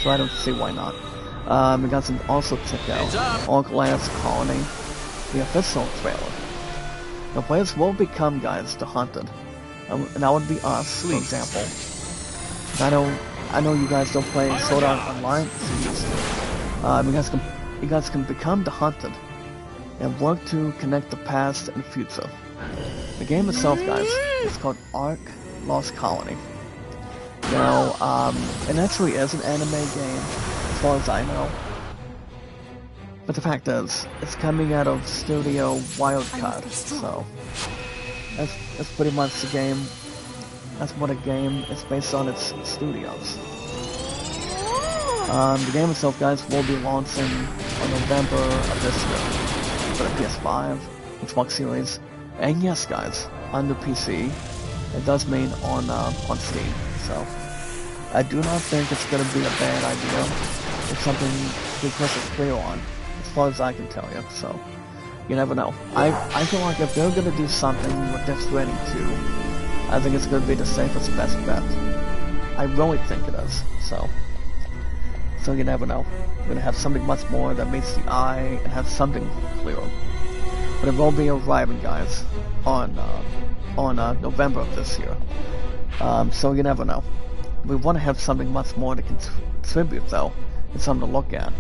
So I don't see why not. You guys can also check out Outlast Colony, the official trailer. The players will become, guys, the hunted. And that would be us, for example. I know you guys don't play Sword Art Online. You guys can become the hunted and work to connect the past and future. The game itself, guys, is called Ark Lost Colony. Now, it actually is an anime game, as far as I know. But the fact is, it's coming out of Studio Wildcard, so that's pretty much the game. That's what a game is based on, its studios. The game itself, guys, will be launching on November of this year for the PS5, Xbox Series, and yes, guys, on the PC. It does mean on Steam. So I do not think it's going to be a bad idea. It's something to be crystal clear on, as far as I can tell you. So you never know. I feel like if they're going to do something with Death Stranding 2, I think it's going to be the safest best bet. I really think it is. So you never know. We're going to have something much more that meets the eye and have something clearer. But it will be arriving, guys, on November of this year. So you never know. We want to have something much more to contribute, though, and something to look at.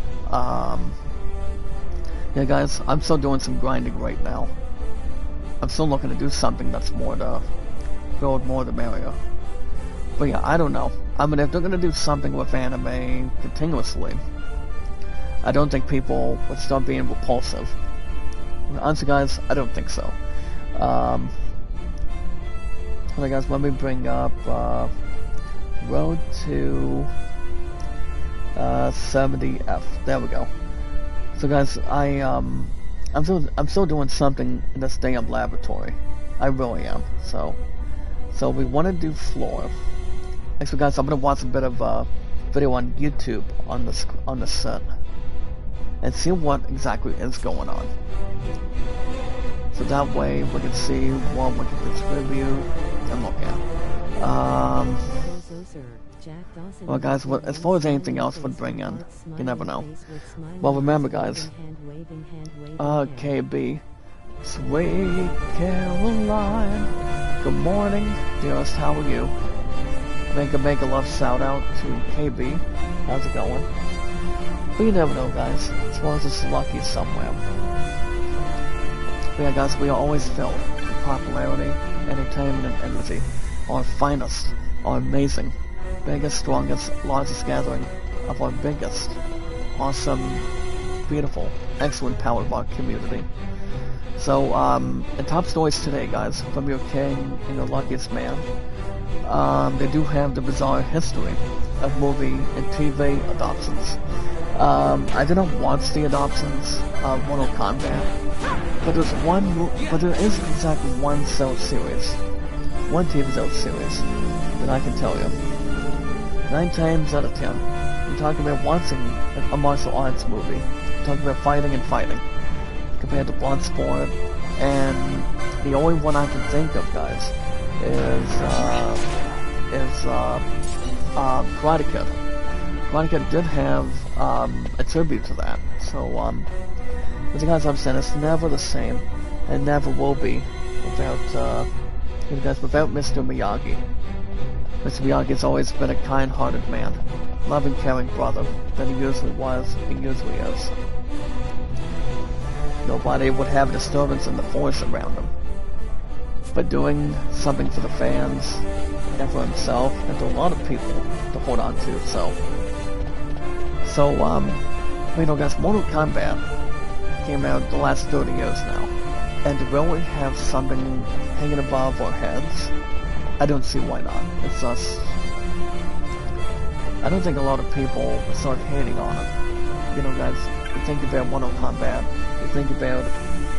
Yeah, guys, I'm still doing some grinding right now. I'm still looking to do something that's more to build more the merrier. But yeah, I don't know. I mean, if they're gonna do something with anime continuously, I don't think people would start being repulsive. Honestly, guys, I don't think so. Alright, guys, let me bring up Road to 70F. There we go. So, guys, I'm still doing something in this damn laboratory. I really am. So we want to do floor. Actually, guys, I'm gonna watch a bit of video on YouTube on the set and see what exactly is going on. So that way we can see what we can contribute and look at. Well, guys, as far as anything else would bring in, you never know. Well, remember, guys, KB, Sweet Caroline, good morning, dearest, how are you? Make a love shout out to KB, how's it going? But you never know, guys, as long as it's lucky somewhere. But yeah, guys, we are always filled with popularity, entertainment, and energy. our finest, our amazing, biggest, strongest, largest gathering of our biggest, awesome, beautiful, excellent power of our community. So, in top stories today, guys, from your king and your luckiest man, they do have the bizarre history of movie and TV adoptions. I did not watch the adoptions of Mortal Kombat, but there is exactly one series, one TV series that I can tell you. 9 times out of 10, you're talking about watching a martial arts movie, you're talking about fighting and fighting, compared to Bloodsport, and the only one I can think of, guys, is Karate Kid. Karate Kid did have a tribute to that, so but the guys I'm saying, it's never the same, and never will be without Mr. Miyagi. Mr. Miyagi's always been a kind-hearted man, loving, caring brother that he usually was and usually is. Nobody would have disturbance in the force around him. But doing something for the fans, and for himself, and to a lot of people to hold on to, so guys, Mortal Kombat came out the last 30 years now, and to really have something hanging above our heads, I don't see why not. It's just, I don't think a lot of people start hating on it. You know, guys, you think about Mortal Kombat,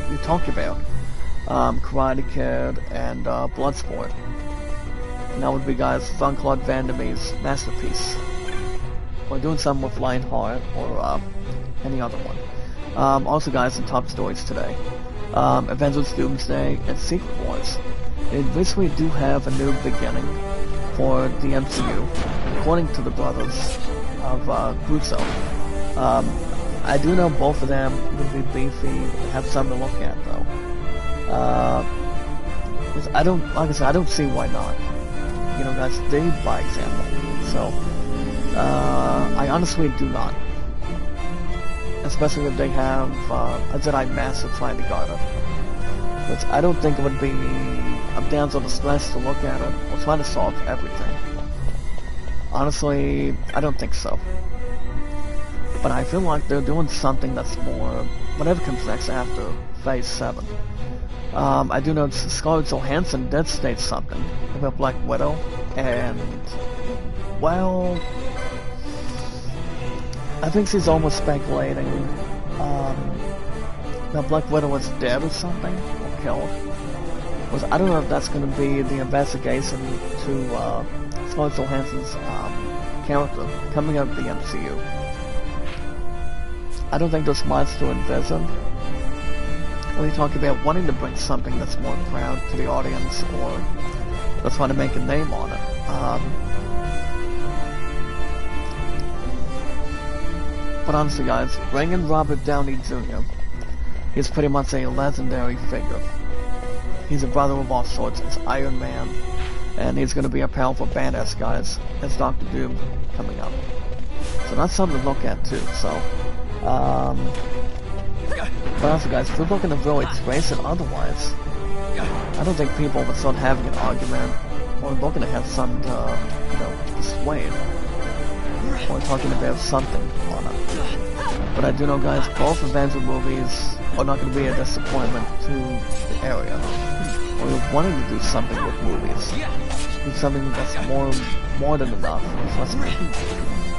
you talk about Karate Kid and Bloodsport. And that would be, guys, Jean-Claude Van Damme's masterpiece. Or doing something with Lionheart, or any other one. Also, guys, in top stories today, Avengers Doomsday and Secret Wars. They basically do have a new beginning for the MCU, according to the brothers of Russo. I do know both of them would be beefy and have something to look at, though. I don't see why not. You know, guys, they lead by example. So, I honestly do not. Especially if they have a Jedi Master trying to guard it. But I don't think it would be a damsel distress to look at it or try to solve everything. Honestly, I don't think so. But I feel like they're doing something that's more, whatever comes next after Phase 7. I do know Scarlett Johansson did state something about Black Widow, and, well, I think she's almost speculating that Black Widow was dead or something, or killed. I don't know if that's going to be the investigation to Scarlett Johansson's character coming out of the MCU. I don't think there's much to envision. When you talk about wanting to bring something that's more proud to the audience, or that's trying to make a name on it. But honestly, guys, bringing Robert Downey Jr. is pretty much a legendary figure. He's a brother of all sorts. It's Iron Man, and he's going to be a powerful badass, guys, as Dr. Doom coming up. So that's something to look at too. So, but also, guys, if we're looking to really trace it otherwise, I don't think people would start having an argument or looking to have some, persuade or talking about something on it. But I do know, guys, both Avenger movies are not going to be a disappointment to the area. Or you're wanting to do something with movies. Do something that's more than enough.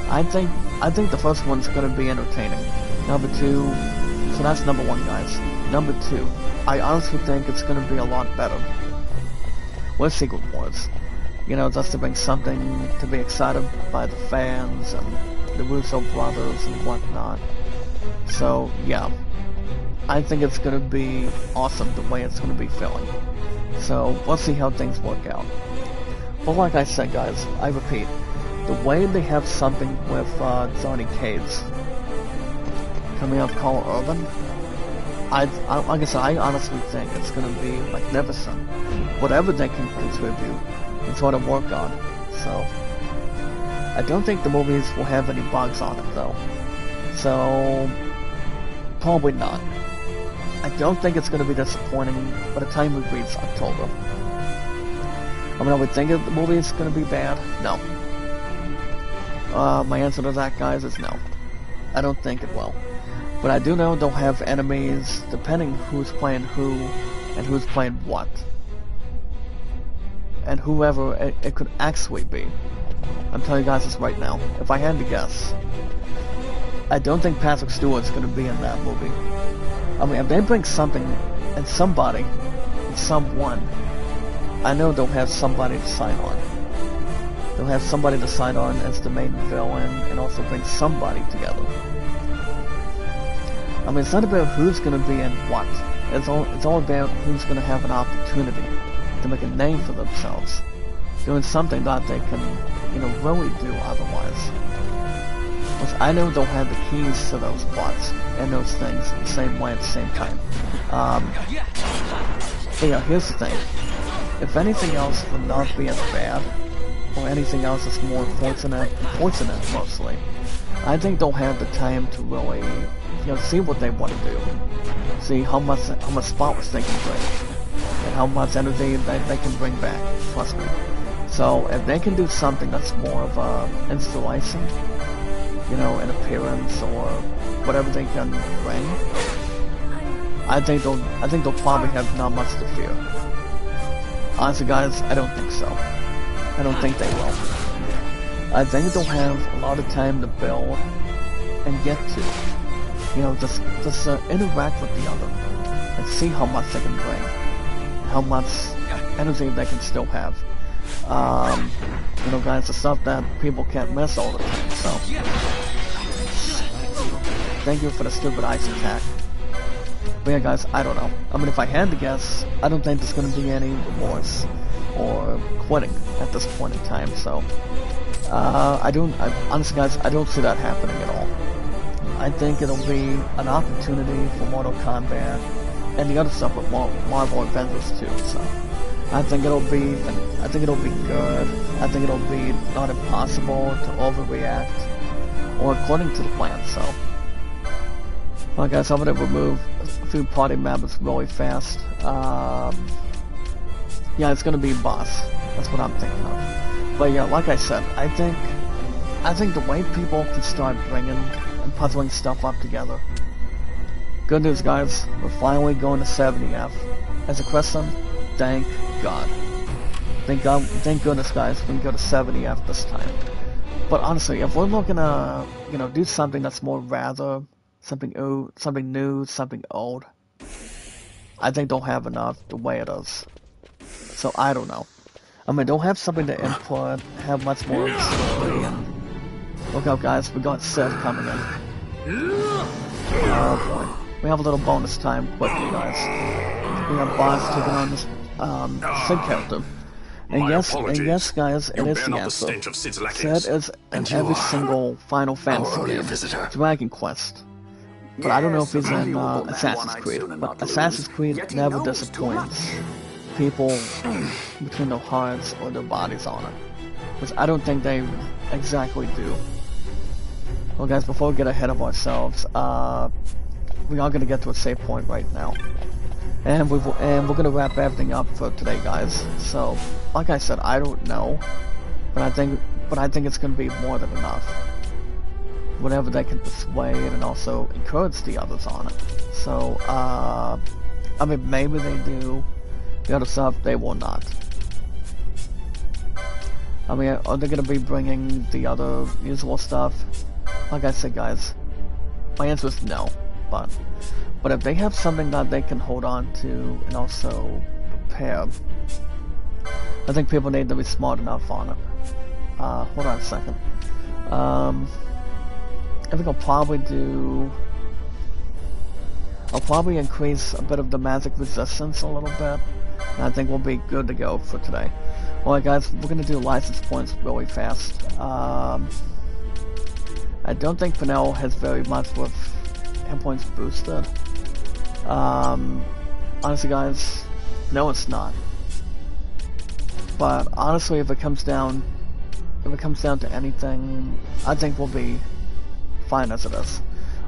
I think the first one's going to be entertaining. Number 2, so that's number 1, guys. Number 2, I honestly think it's going to be a lot better with Secret Wars. You know, just to bring something to be excited by the fans and the Russo brothers and whatnot. So, yeah. I think it's going to be awesome the way it's going to be feeling. So, we'll see how things work out. But like I said, guys, I repeat, the way they have something with Johnny Cage coming up called Urban, like I said, I honestly think it's going to be magnificent. Whatever they can contribute and sort of work on. So, I don't think the movies will have any bugs on it, though. So, probably not. I don't think it's going to be disappointing by the time we reach October. I mean, are we thinking the movie is gonna be bad? No. My answer to that, guys, is no. I don't think it will. But I do know they'll have enemies depending who's playing who and who's playing what. And whoever it could actually be. I'm telling you guys this right now. If I had to guess, I don't think Patrick Stewart's going to be in that movie. I mean, if they bring something and somebody and someone, I know they'll have somebody to sign on. They'll have somebody to sign on as the main villain and also bring somebody together. I mean, it's not about who's going to be in what. It's all about who's going to have an opportunity to make a name for themselves, doing something that they can, really do otherwise. Because I know they'll have the keys to those plots and those things the same way at the same time. Here's the thing. If anything else will not be as bad, or anything else is more fortunate mostly, I think they'll have the time to really, see what they want to do. See how much spotless they can bring. And how much energy they can bring back, trust me. So if they can do something that's more of an installation, an appearance or whatever they can bring, I think they'll probably have not much to fear. Honestly, guys, I don't think so. I don't think they will. I think they'll have a lot of time to build and get to, just interact with the other and see how much they can bring, how much energy they can still have. Guys, the stuff that people can't miss all the time. So, thank you for the stupid ice attack. But yeah, guys, I don't know. I mean, if I had to guess, I don't think there's going to be any remorse or quitting at this point in time. So, honestly, guys, I don't see that happening at all. I think it'll be an opportunity for Mortal Kombat and the other stuff with Marvel Avengers too. So, I think it'll be good. I think it'll be not impossible to overreact or according to the plan. So, well, guys, I'm gonna remove a few party members really fast. Yeah, it's gonna be boss. That's what I'm thinking of. But yeah, like I said, I think the way people can start bringing and puzzling stuff up together. Good news, guys. We're finally going to 70F. As a question, thank God. Thank goodness, guys, we can go to 70F this time. But honestly, if we're looking to, do something that's more rather, something new, something old, I think they'll have enough the way it is. So I don't know. I mean, they'll have something to input, have much more of the story, and look out, guys, we got Sid coming in. Oh boy. We have a little bonus time quickly, guys. We have Boss taking on this Sid character. And yes, guys, it is the answer. Sid is in every single Final Fantasy game. Dragon Quest. But I don't know if he's in Assassin's Creed. But Assassin's Creed never disappoints people between their hearts or their bodies on it. Which I don't think they exactly do. Well, guys, before we get ahead of ourselves, we are going to get to a save point right now. And we're going to wrap everything up for today, guys. So, like I said, I don't know. But I think it's going to be more than enough. Whatever they can persuade and also encourage the others on it. So, I mean, maybe they do. The other stuff, they will not. I mean, are they going to be bringing the other usual stuff? Like I said, guys, my answer is no. But if they have something that they can hold on to and also prepare, I think people need to be smart enough on it. Hold on a second. I think I'll probably increase a bit of the magic resistance a little bit. And I think we'll be good to go for today. Alright, guys, we're going to do license points really fast. I don't think Pinel has very much with hit points boosted. Honestly, guys, no, it's not. But honestly, if it comes down to anything, I think we'll be fine as it is.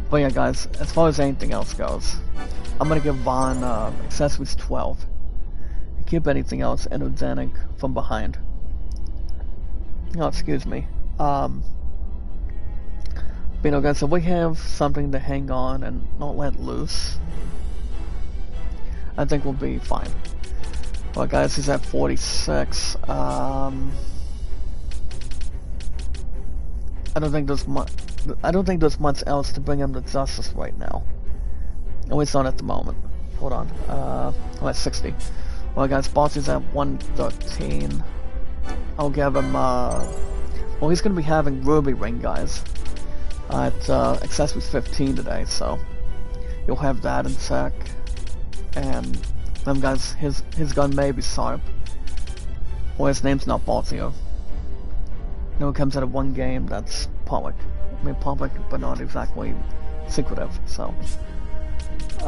But yeah, guys, as far as anything else goes, I'm gonna give Vaughn accessories 12. keep anything else energetic from behind. Oh, excuse me. You know, guys, if we have something to hang on and not let loose, I think we'll be fine. Well, guys, he's at 46. I don't think there's much else to bring him to justice right now. At least not at the moment. Hold on. I'm at 60. Well, guys, boss is at 113. I'll give him, well, he's gonna be having Ruby Ring, guys. At, Accessories 15 today, so you'll have that in sec. And, guys, his gun may be sharp. Or his name's not Baltio. No, it comes out of one game that's public. I mean, public, but not exactly secretive, so.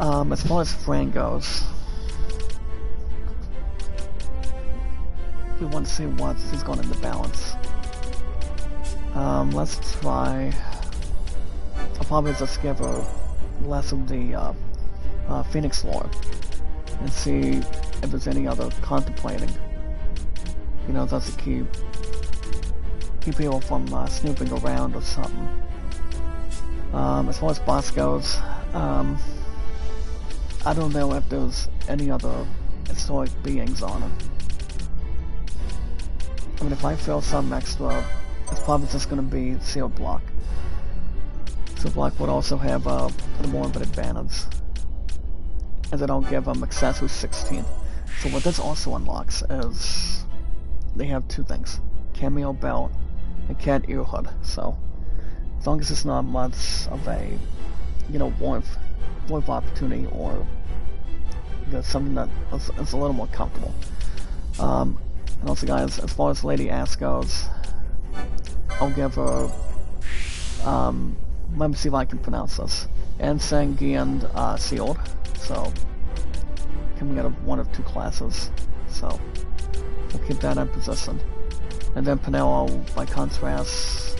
As far as Fran goes, we want to see what he's got in the balance. Let's try. I'll probably just give her less of the Phoenix lore and see if there's any other contemplating. You know, that's to keep people from snooping around or something. As far as boss goes, I don't know if there's any other historic beings on it. I mean, if I fill some extra, it's probably just going to be Sealed Block. Sealed Block would also have a little more of an advantage, as I don't give them Accessory 16. So what this also unlocks is they have two things: Cameo Belt and Cat Ear Hood. So as long as it's not much of a, you know, warmth opportunity, or you know, something that is a little more comfortable. And also, guys, as far as Lady Ass goes, I'll give her, let me see if I can pronounce this, Ensanguined Sealed. So coming out of one of two classes, so we'll keep that in position. And then Pinello, by contrast,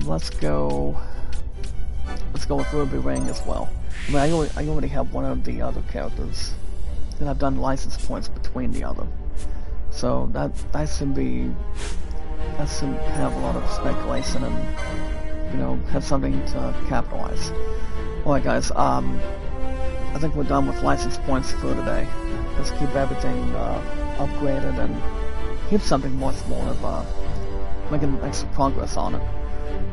let's go with Ruby Ring as well. I mean, I already have one of the other characters, and I've done license points between the other. So that should have a lot of speculation and, you know, have something to capitalize. Alright, guys, I think we're done with license points for today. Let's keep everything upgraded and keep something more of making extra progress on it.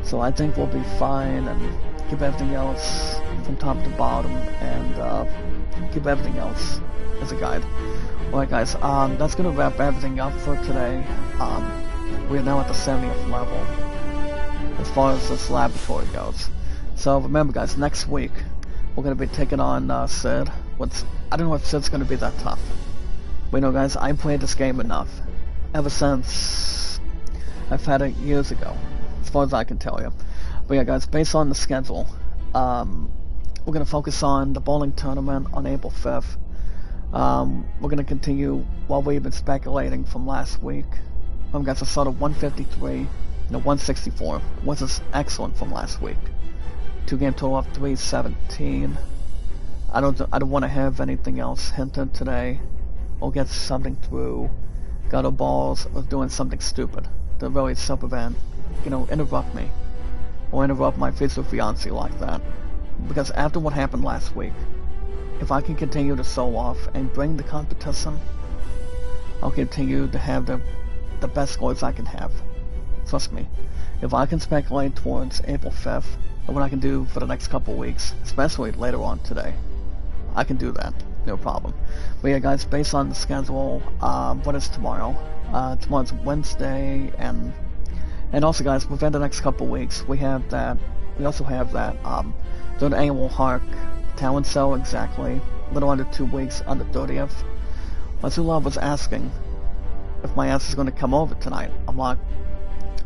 So I think we'll be fine, and keep everything else from top to bottom, and keep everything else as a guide. Alright, guys, that's gonna wrap everything up for today. We are now at the 70th level as far as this laboratory goes. So remember, guys, next week we're gonna be taking on Sid. I don't know if Sid's gonna be that tough, but you know, guys, I played this game enough ever since I've had it years ago, as far as I can tell you. But yeah, guys, based on the schedule, we're gonna focus on the bowling tournament on April 5th. We're gonna continue what we've been speculating from last week. We've got a sort of 153 and a 164, which is excellent from last week. 2-game total of 317. I don't want to have anything else hinted today, or get something through gutter balls or doing something stupid to really circumvent, you know, interrupt me or interrupt my future fiancé like that. Because after what happened last week, if I can continue to show off and bring the competition, I'll continue to have the best scores I can have. Trust me. If I can speculate towards April 5th, and what I can do for the next couple weeks, especially later on today, I can do that. No problem. But yeah, guys, based on the schedule, what is tomorrow? Tomorrow's Wednesday, and also, guys, within the next couple weeks, we also have that third annual Hark talent show, exactly a little under 2 weeks on the 30th. Mazula was asking if my ass is going to come over tonight. I'm like,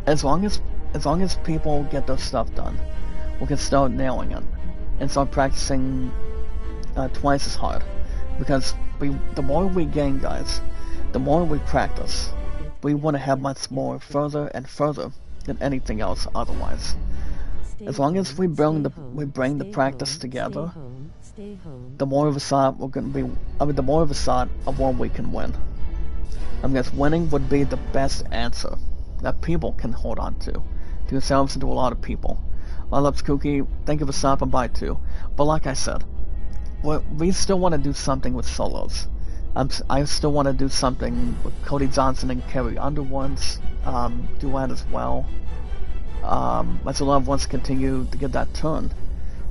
as long as people get their stuff done, we can start nailing it and start practicing twice as hard. Because the more we gain, guys, the more we practice. We want to have much more further and further than anything else otherwise. As long as we bring the practice together, Stay home. the more of a shot we're going to be, the more of a shot of what we can win. I guess winning would be the best answer that people can hold on to yourselves and to a lot of people. My love's Kooky, thank you for stopping by too. But like I said, we still want to do something with solos. I still want to do something with Cody Johnson and Carrie Underwood's duet as well. My true love wants to continue to get that turn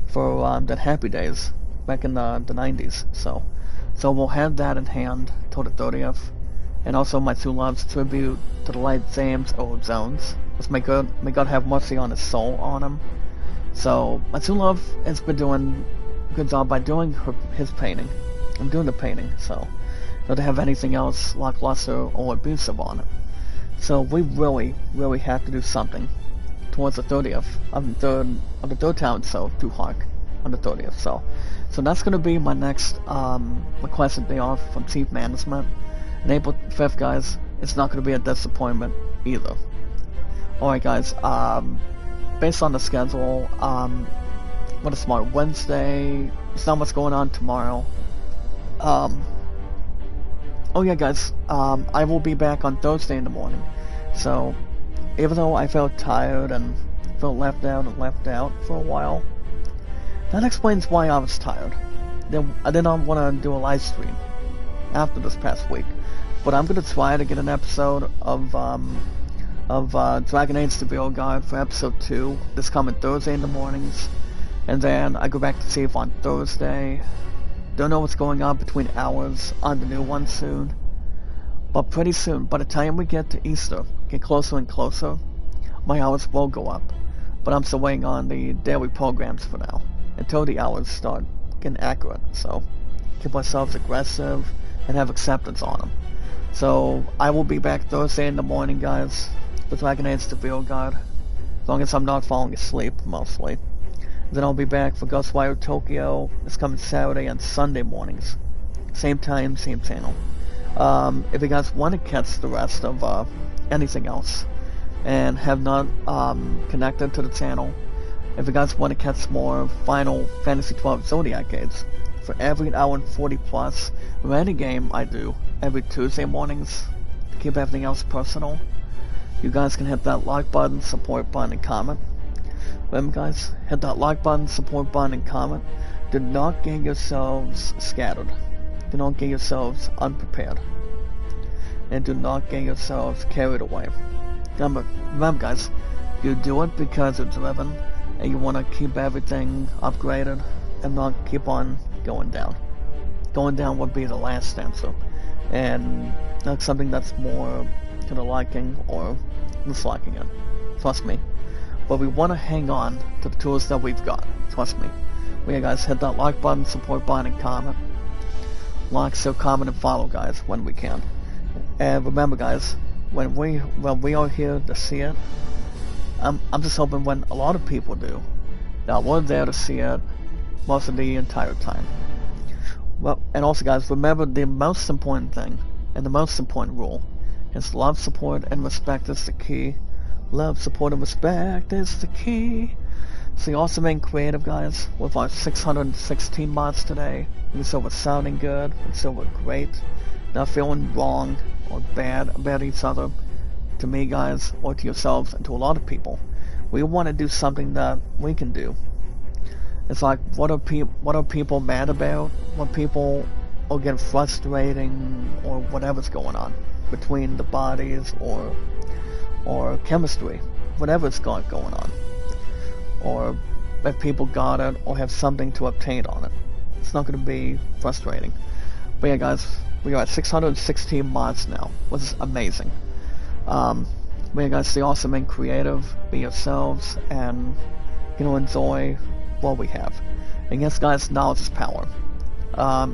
for that Happy Days back in the 90s. So we'll have that in hand till the 30th. And also my true love's tribute to the late James Earl Jones. Let's may God have mercy on his soul on him. So my true love has been doing a good job by doing his painting. I'm doing the painting, so not to have anything else lackluster or abusive on it. So we really, really have to do something towards the 30th of the third talent show to Hark on the 30th. So that's going to be my next requested day off from Chief Management. And April 5th, guys, it's not going to be a disappointment either. Alright, guys, based on the schedule, what is tomorrow? Wednesday. There's not much going on tomorrow. Oh yeah, guys, I will be back on Thursday in the morning. So, even though I felt tired and felt left out for a while, that explains why I was tired. I did not want to do a live stream after this past week, but I'm gonna try to get an episode of Dragon Age: The Veil Guard for episode 2 this coming Thursday in the mornings, and then I go back to see if on Thursday. Don't know what's going on between hours on the new one soon, but pretty soon, by the time we get to Easter, get closer and closer, my hours will go up. But I'm still waiting on the daily programs for now, until the hours start getting accurate. So keep ourselves aggressive and have acceptance on them. So I will be back Thursday in the morning, guys, with Dragon Age: The Veil Guard, as long as I'm not falling asleep, mostly. Then I'll be back for Ghostwire Tokyo this coming Saturday and Sunday mornings. Same time, same channel. If you guys want to catch the rest of anything else and have not connected to the channel, if you guys want to catch more Final Fantasy XII Zodiac games, for every hour and 40 plus of any game I do every Tuesday mornings, to keep everything else personal, you guys can hit that like button, support button, and comment. Remember, guys, hit that like button, support button, and comment. Do not get yourselves scattered. Do not get yourselves unprepared. And do not get yourselves carried away. Remember, guys, you do it because you're driven and you want to keep everything upgraded and not keep on going down. Going down would be the last answer. And that's something that's more to the liking or disliking it. Trust me. But we want to hang on to the tools that we've got. Trust me. Well, yeah, guys, hit that like button, support button, and comment. Like, share, comment, and follow, guys, when we can. And remember, guys, when we are here to see it, I'm just hoping when a lot of people do, that we're there to see it most of the entire time. Well, and also, guys, remember the most important thing and the most important rule is love, support, and respect is the key. Love, support, and respect is the key. So you also remain creative, guys, with our 616 mods today. We saw we're sounding good, we saw we're great, not feeling wrong or bad about each other, to me, guys, or to yourselves, and to a lot of people. We want to do something that we can do. It's like, what are people mad about? What people are getting frustrating, or whatever's going on between the bodies, or chemistry, whatever's going on, or if people got it or have something to obtain on it. It's not going to be frustrating. But yeah, guys, we are at 616 mods now, which is amazing. But yeah, guys, stay awesome and creative, be yourselves, and enjoy what we have. And yes, guys, knowledge is power.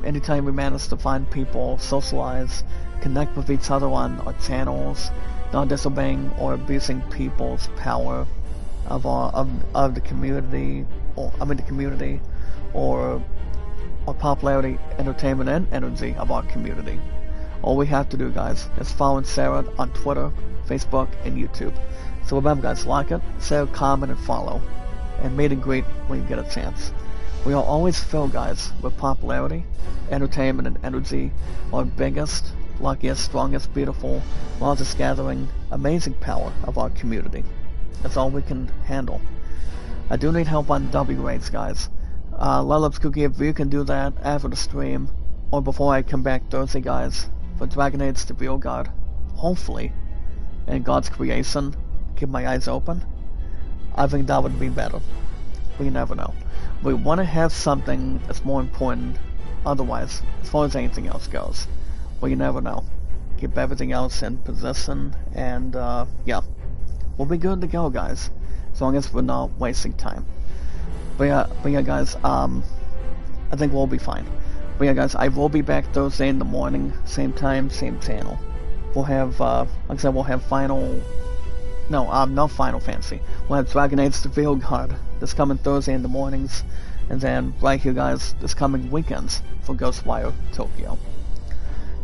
Anytime we manage to find people, socialize, connect with each other on our channels, not disobeying or abusing people's power of the community, or popularity, entertainment, and energy of our community. All we have to do, guys, is follow Sarah on Twitter, Facebook, and YouTube. So remember, guys, like it, share, comment, and follow, and meet and greet when you get a chance. We are always filled, guys, with popularity, entertainment, and energy, our biggest, luckiest, strongest, beautiful, largest gathering, amazing power of our community. That's all we can handle. I do need help on W rates, guys. Lelup's Cookie, if you can do that after the stream, or before I come back Thursday, guys, for Dragon Age the Real God, hopefully, in God's creation, keep my eyes open, I think that would be better. We never know. We want to have something that's more important otherwise, as far as anything else goes. But you never know. Keep everything else in position, and yeah, we'll be good to go, guys, as long as we're not wasting time. But yeah, guys, I think we'll be fine. But yeah, guys, I will be back Thursday in the morning, same time, same channel. We'll have, like I said, we'll have not Final Fantasy. We'll have Dragon Age the Real God this coming Thursday in the mornings, and then right here, guys, this coming weekends for Ghostwire Tokyo.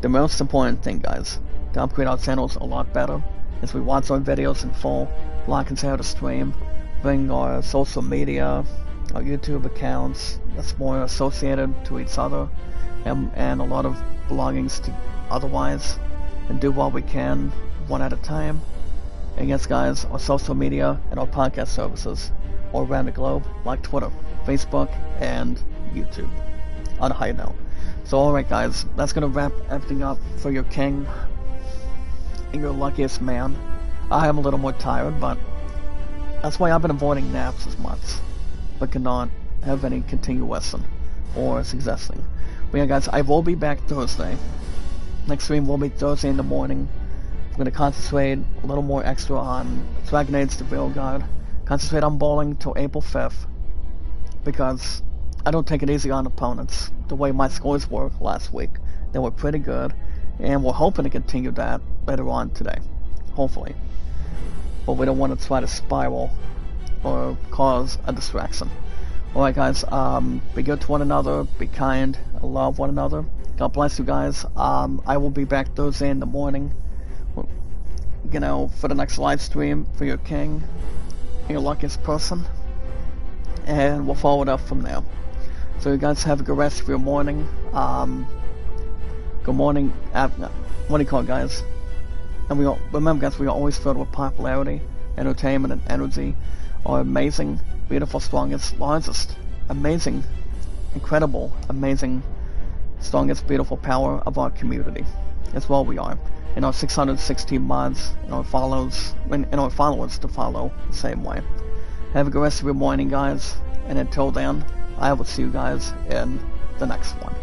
The most important thing, guys, to upgrade our channels a lot better is we watch our videos in full, like and share the stream, bring our social media, our YouTube accounts that's more associated to each other, and a lot of belongings to otherwise, and do what we can one at a time. And yes, guys, our social media and our podcast services all around the globe, like Twitter, Facebook, and YouTube, on a high note. So alright, guys, that's gonna wrap everything up for your king and your luckiest man. I am a little more tired, but that's why I've been avoiding naps as much, but cannot have any continuation or suggesting. But yeah, guys, I will be back Thursday. Next stream will be Thursday in the morning. I'm going to concentrate a little more extra on Dragon Age the Real God. Concentrate on bowling till April 5th. Because I don't take it easy on opponents. The way my scores were last week, they were pretty good. And we're hoping to continue that later on today. Hopefully. But we don't want to try to spiral or cause a distraction. Alright, guys, be good to one another, be kind, love one another. God bless you guys. I will be back Thursday in the morning, you know, for the next live stream for your king, your luckiest person, and we'll follow it up from there. So you guys have a good rest of your morning. Good morning, what do you call it, guys? And remember, guys, we are always filled with popularity, entertainment, and energy. Our amazing, beautiful, strongest, largest, amazing, incredible, amazing, strongest, beautiful power of our community. That's what we are. And our 616 mods and our followers to follow the same way. Have a good rest of your morning, guys. And until then, I will see you guys in the next one.